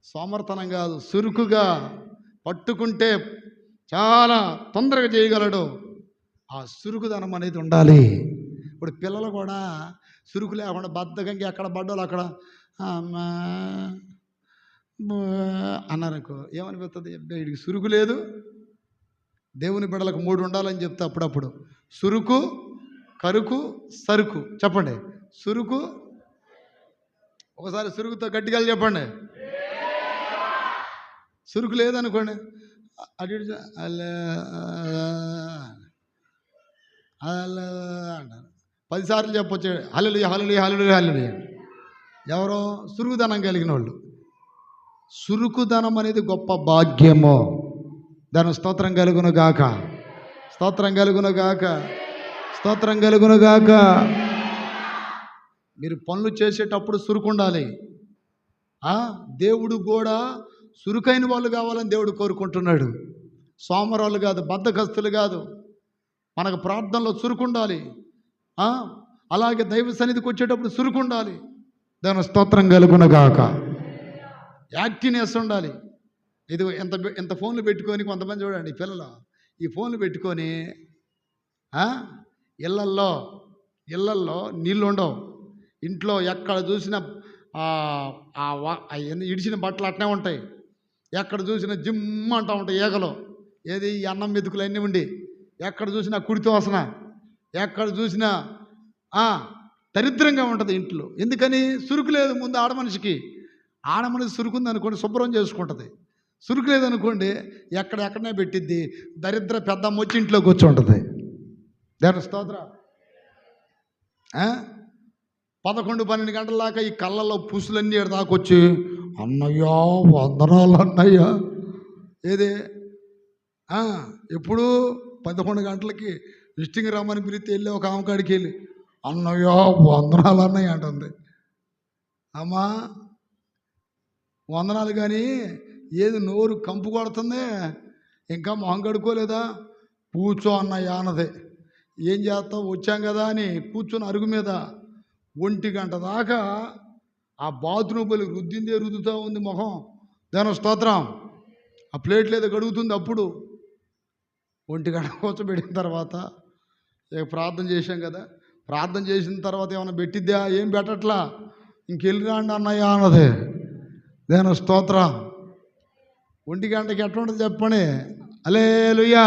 సోమర్తనం కాదు, సురుకుగా పట్టుకుంటే చాలా తొందరగా చేయగలడు. ఆ సురుకుదనం అనేది ఉండాలి. ఇప్పుడు పిల్లలు కూడా సురుకు లేకుండా బద్ధకంగా ఎక్కడ పడ్డోళ్ళు అక్కడ అమ్మా అన్నారనుకో ఏమనిపిస్తుంది? వీడికి సురుకు లేదు. దేవుని బిడ్డలకు 3 ఉండాలని చెప్తే అప్పుడప్పుడు సురుకు, కరుకు, సరుకు. చెప్పండి, సురుకు. ఒకసారి సురుకుతో గట్టిగా చెప్పండి. సురుకు లేదనుకోండి, అటు ఇటు అలా అలా అంటారు. 10 సార్లు చెప్పొచ్చు హల్లెలూయా హల్లెలూయా హల్లెలూయా హల్లెలూయా. ఎవరో సురుగుదనం కలిగిన వాళ్ళు. సురుకుదనం అనేది గొప్ప భాగ్యము. దాని స్తోత్రం కలుగును గాక, స్తోత్రం కలుగును గాక, స్తోత్రం కలుగును గాక. మీరు పనులు చేసేటప్పుడు సురుకు ఉండాలి. దేవుడు కూడా సురుకైన వాళ్ళు కావాలని దేవుడు కోరుకుంటున్నాడు. సోమరాలు కాదు, బద్ధకస్తులు కాదు. మనకు ప్రార్థనలో చురుకుండాలి. అలాగే దైవ సన్నిధికి వచ్చేటప్పుడు చురుకుండాలి. దాని స్తోత్రం కలుగునగాక. యాక్టివ్నెస్ ఉండాలి. ఇది ఎంత ఫోన్లు పెట్టుకొని కొంతమంది చూడండి పిల్లలు ఈ ఫోన్లు పెట్టుకొని ఇళ్ళల్లో నీళ్ళు ఉండవు. ఇంట్లో ఎక్కడ చూసినా ఇడిచిన బట్టలు అట్నే ఉంటాయి. ఎక్కడ చూసినా జిమ్ అంటూ ఉంటాయి ఈగలు. ఏది ఈ అన్నం మెతుకులు అన్నీ ఉండి ఎక్కడ చూసినా కుడితో వాసన, ఎక్కడ చూసినా దరిద్రంగా ఉంటుంది ఇంట్లో. ఎందుకని? సురుకు లేదు ముందు ఆడమనిషికి. ఆడమనిషి సురుకుంది అనుకోండి శుభ్రం చేసుకుంటుంది. సురుకు లేదనుకోండి ఎక్కడెక్కడనే పెట్టిద్ది. దరిద్ర పెద్దమ్మ వచ్చి ఇంట్లో కూర్చుంటుంది. దేవుని స్తోత్రం. 11-12 గంటల దాకా ఈ కళ్ళల్లో పూసులన్నీ దాకొచ్చి అన్నయ్యా వందనాలు అన్నయ్య. ఏది ఎప్పుడు 11 గంటలకి విజిటింగ్ రమ్మని పిలిస్తే వెళ్ళి ఒక ఆమె కాడికి వెళ్ళి అన్నయ్య వందనాలు అన్నయ్య అంటుంది. అమ్మా వందనాలు కానీ ఏది నోరు కంపు కొడుతుంది, ఇంకా మొహం కడుక్కోలేదా? కూర్చో అన్నయ్య అన్నది. ఏం చేస్తావు? వచ్చాం కదా అని కూర్చొని అరుగు మీద 1 గంట దాకా ఆ బాత్రూమ్ పోలి రుద్దిందే రుద్దుతూ ఉంది మొహం. దాని స్తోత్రం. ఆ ప్లేట్లు ఏదో కడుగుతుంది. అప్పుడు 1 గంట కూర్చోబెట్టిన తర్వాత ప్రార్థన చేశాం కదా, ప్రార్థన చేసిన తర్వాత ఏమైనా పెట్టిద్దా? ఏం పెట్టట్లా. ఇంకెళ్ళి రాండి అన్నయ్య అన్నది. దేని స్తోత్రం. 1 గంటకి ఎట్లా ఉంటుంది చెప్పండి? హల్లెలూయా.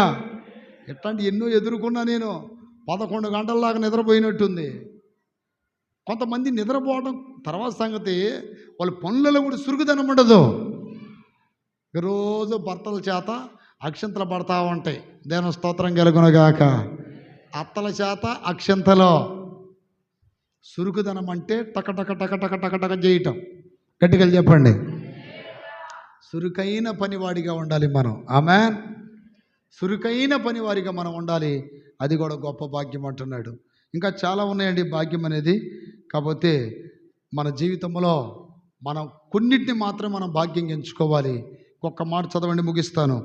ఎట్లాంటి ఎన్నో ఎదుర్కొన్నా నేను. 11 గంటల దాకా నిద్రపోయినట్టుంది. కొంతమంది నిద్రపోవడం తర్వాత సంగతి, వాళ్ళ పనులలో కూడా సురుగుదనం ఉండదు. రోజు భర్తల చేత అక్షంతలు పడతా ఉంటాయి. దేవుని స్తోత్రం కలుగునగాక. అత్తల చేత అక్షంతలో. సురుకుదనం అంటే టకటక టకటక టకటక చేయటం. గట్టిగా చెప్పండి. సురుకైన పనివాడిగా ఉండాలి మనం. ఆమేన్. సురుకైన పనివారిగా మనం ఉండాలి. అది కూడా గొప్ప భాగ్యం అంటున్నాడు. ఇంకా చాలా ఉన్నాయండి భాగ్యం అనేది. కాకపోతే మన జీవితంలో మనం కొన్నిటిని మాత్రమే మనం భాగ్యంగా ఎంచుకోవాలి. ఒక్క మాట చదవండి, ముగిస్తాను.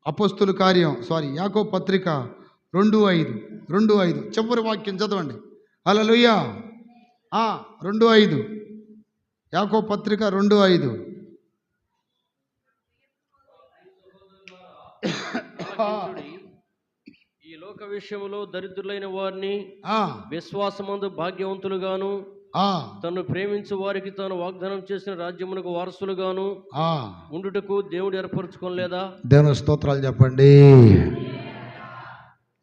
అపోస్తుల కార్యం యాకోబు పత్రిక 2:5 చివరి వాక్యం చదవండి. హల్లెలూయా. 2:5 యాకోబు పత్రిక 2:5. ఈ లోక విషయంలో దరిద్రులైన వారిని విశ్వాసమందు భాగ్యవంతులుగాను, తను ప్రేమించు వారికి తాను వాగ్దానం చేసిన రాజ్యమునకు వారసులుగాను ఉండుటకు దేవుడు ఏర్పరచుకోలేదా? దేవుని స్తోత్రాలు చెప్పండి.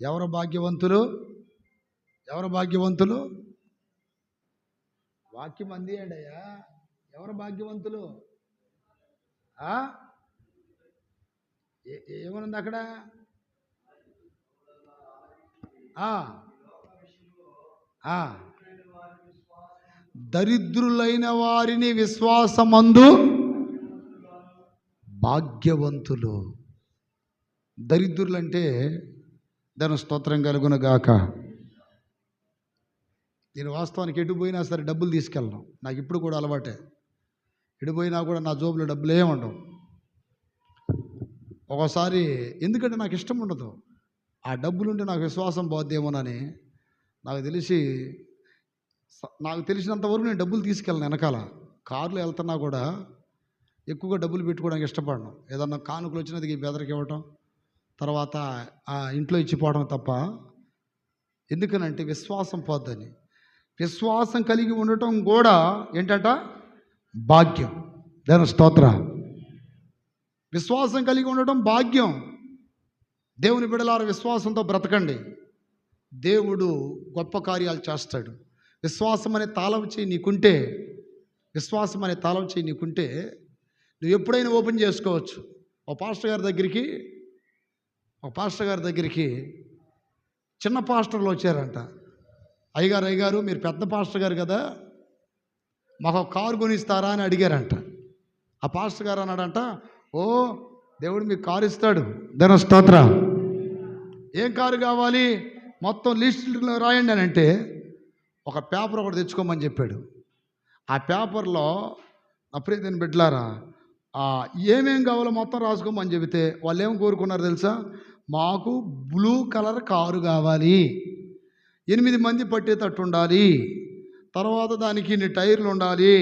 ఎవరు భాగ్యవంతులు? ఎవరు భాగ్యవంతులు? వాక్యం అందియండి అయ్యా. ఎవరు భాగ్యవంతులు? ఏమనుంది అక్కడ? దరిద్రులైన వారిని విశ్వాసమందు భాగ్యవంతులు. దరిద్రులంటే దాని స్తోత్రం కలుగునగాక. నేను వాస్తవానికి ఎటు పోయినా సరే డబ్బులు తీసుకెళ్ళను. నాకు ఇప్పుడు కూడా అలవాటే. ఎటు పోయినా కూడా నా జోబులో డబ్బులు ఏమి ఉండవు. ఒకసారి ఎందుకంటే నాకు ఇష్టం ఉండదు. ఆ డబ్బులుంటే నాకు విశ్వాసం పోద్దేమోనని నాకు తెలిసినంత వరకు నేను డబ్బులు తీసుకెళ్ళను. వెనకాల కారులో వెళ్తున్నా కూడా ఎక్కువగా డబ్బులు పెట్టుకోవడానికి ఇష్టపడను. ఏదన్నా కానుకలు వచ్చినది బెదరికి ఇవ్వటం, తర్వాత ఆ ఇంట్లో ఇచ్చిపోవడం తప్ప. ఎందుకనంటే విశ్వాసం పోద్దని. విశ్వాసం కలిగి ఉండటం కూడా ఏంటంట? భాగ్యం. దాని స్తోత్ర. విశ్వాసం కలిగి ఉండటం భాగ్యం. దేవుని బిడ్డలారా, విశ్వాసంతో బ్రతకండి. దేవుడు గొప్ప కార్యాలు చేస్తాడు. విశ్వాసం అనే తాళం చేయి నీకుంటే, విశ్వాసం అనే తాళం చేయి నీకుంటే నువ్వు ఎప్పుడైనా ఓపెన్ చేసుకోవచ్చు. ఒక పాస్టర్ గారి దగ్గరికి చిన్న పాస్టర్లు వచ్చారంట. అయ్యగారు మీరు పెద్ద పాస్టర్ గారు కదా, మాకు ఒక కారు కొనిస్తారా అని అడిగారంట. ఆ పాస్టర్ గారు అన్నాడంట, ఓ దేవుడు మీకు కారు ఇస్తాడు. ధన స్తోత్ర. ఏం కారు కావాలి, మొత్తం లిస్టులో రాయండి అని అంటే ఒక పేపర్ ఒకటి తెచ్చుకోమని చెప్పాడు. ఆ పేపర్లో నా ప్రియమైన బిడ్డలారా ఏమేం కావాలో మొత్తం రాసుకోమని చెబితే వాళ్ళు ఏం కోరుకున్నారు తెలుసా? మాకు బ్లూ కలర్ కారు కావాలి, 8 మంది పట్టేటట్టు ఉండాలి, తర్వాత దానికి ఇన్ని టైర్లు ఉండాలి,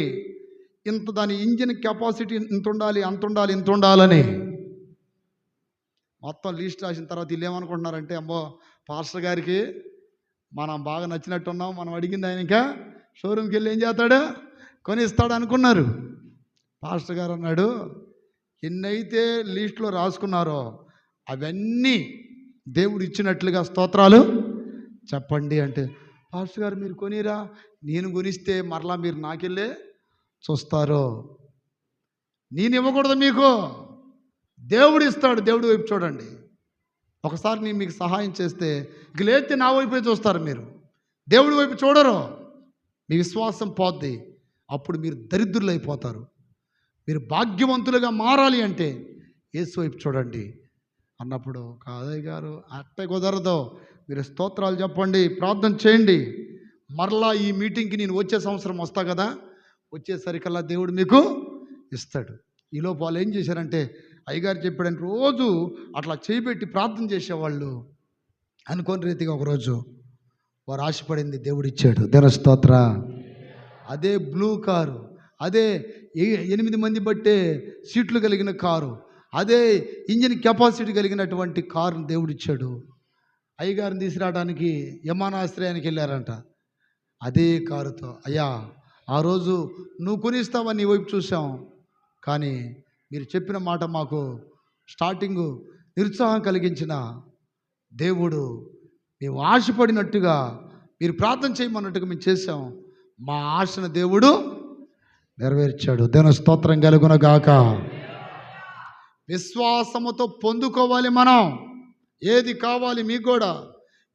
దాని ఇంజిన్ కెపాసిటీ ఇంత ఉండాలి, అంత ఉండాలి, ఇంత ఉండాలని మొత్తం లిస్ట్ రాసిన తర్వాత వీళ్ళు ఏమనుకుంటున్నారంటే, అమ్మో పాస్టర్ గారికి మనం బాగా నచ్చినట్టున్నాం, మనం అడిగింది ఆయనక షోరూమ్కి వెళ్ళి ఏం చేస్తాడు, కొని ఇస్తాడు అనుకున్నారు. పాస్టర్ గారు అన్నాడు, ఎన్నైతే లిస్టులో రాసుకున్నారో అవన్నీ దేవుడు ఇచ్చినట్లుగా స్తోత్రాలు చెప్పండి అంటే, పాస్టర్ గారు మీరు కొనిరా, నేను కొనిస్తే మరలా మీరు నాకెళ్ళే చూస్తారు, నేను ఇవ్వకూడదు, మీకు దేవుడు ఇస్తాడు. దేవుడి వైపు చూడండి. ఒకసారి నేను మీకు సహాయం చేస్తే ఇక లేతే నా వైపే చూస్తారు, మీరు దేవుడి వైపు చూడరు. మీ విశ్వాసం పోద్ది. అప్పుడు మీరు దరిద్రులు అయిపోతారు. మీరు భాగ్యవంతులుగా మారాలి అంటే యేసు వైపు చూడండి అన్నప్పుడు, కాదయ్య గారు అట్టే కుదరదు, మీరు స్తోత్రాలు చెప్పండి, ప్రార్థన చేయండి, మరలా ఈ మీటింగ్కి నేను వచ్చే సంవత్సరం వస్తా కదా, వచ్చేసరికల్లా దేవుడు మీకు ఇస్తాడు. ఈలోపు వాళ్ళు ఏం చేశారంటే, అయ్యగారు చెప్పాడని రోజు అట్లా చేయబెట్టి ప్రార్థన చేసేవాళ్ళు. అనుకోని రీతిగా ఒకరోజు వారు ఆశపడింది దేవుడు ఇచ్చాడు. దేవ స్తోత్ర. అదే బ్లూ కారు, అదే 8 మంది బట్టే సీట్లు కలిగిన కారు, అదే ఇంజిన్ కెపాసిటీ కలిగినటువంటి కారును దేవుడు ఇచ్చాడు. అయ్యగారిని తీసుకురావడానికి విమానాశ్రయానికి వెళ్ళారంట. అదే కారుతో, అయ్యా ఆ రోజు నువ్వు కొనిస్తావని నీ వైపు చూసాం, కానీ మీరు చెప్పిన మాట మాకు స్టార్టింగు నిరుత్సాహం కలిగించిన దేవుడు, మేము ఆశపడినట్టుగా మీరు ప్రార్థన చేయమన్నట్టుగా మేము చేశాం, మా ఆశను దేవుడు నెరవేర్చాడు. దేవుని స్తోత్రం కలుగునగాక. విశ్వాసముతో పొందుకోవాలి మనం. ఏది కావాలి మీకు కూడా,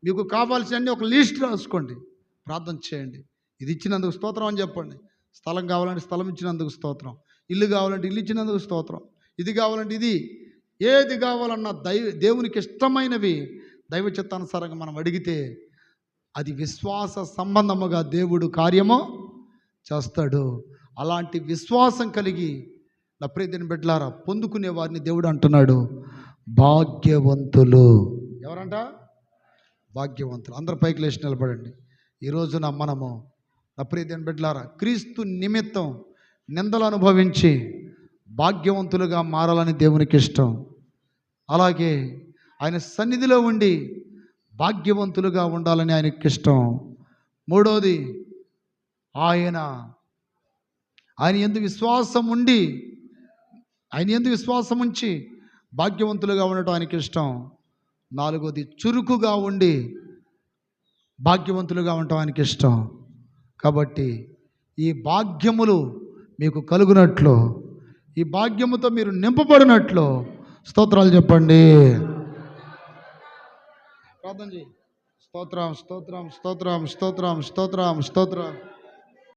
మీకు కావాల్సిన ఒక లిస్ట్ రాసుకోండి, ప్రార్థన చేయండి. ఇది ఇచ్చినందుకు స్తోత్రం అని చెప్పండి. స్థలం కావాలంటే స్థలం ఇచ్చినందుకు స్తోత్రం, ఇల్లు కావాలంటే ఇల్లు ఇచ్చినందుకు స్తోత్రం, ఇది కావాలంటే ఇది, ఏది కావాలన్నా దేవునికి ఇష్టమైనవి దైవ చిత్తానుసారంగా మనం అడిగితే అది విశ్వాస సంబంధముగా దేవుడు కార్యము చేస్తాడు. అలాంటి విశ్వాసం కలిగి నా ప్రియమైన బిడ్డలారా పొందుకునే వారిని దేవుడు అంటున్నాడు భాగ్యవంతులు. ఎవరంట? భాగ్యవంతులు. అందరూ పైకి లేచి నిలబడండి. ఈ రోజున మనము నా ప్రియమైన బిడ్డలారా క్రీస్తు నిమిత్తం నిందలు అనుభవించి భాగ్యవంతులుగా మారాలని దేవునికి ఇష్టం. అలాగే ఆయన సన్నిధిలో ఉండి భాగ్యవంతులుగా ఉండాలని ఆయనకి ఇష్టం. మూడోది, ఆయన యందు విశ్వాసం ఉండి, ఆయన యందు విశ్వాసం ఉంచి భాగ్యవంతులుగా ఉండటం ఆయనకి ఇష్టం. నాలుగోది, చురుకుగా ఉండి భాగ్యవంతులుగా ఉండటం ఆయనకి ఇష్టం. కాబట్టి ఈ భాగ్యములు మీకు కలుగునట్లు, ఈ భాగ్యముతో మీరు నింపబడినట్లు స్తోత్రాలు చెప్పండి. ప్రార్థన చేయి. స్తోత్రం స్తోత్రం స్తోత్రం స్తోత్రం స్తోత్రం స్తోత్రం.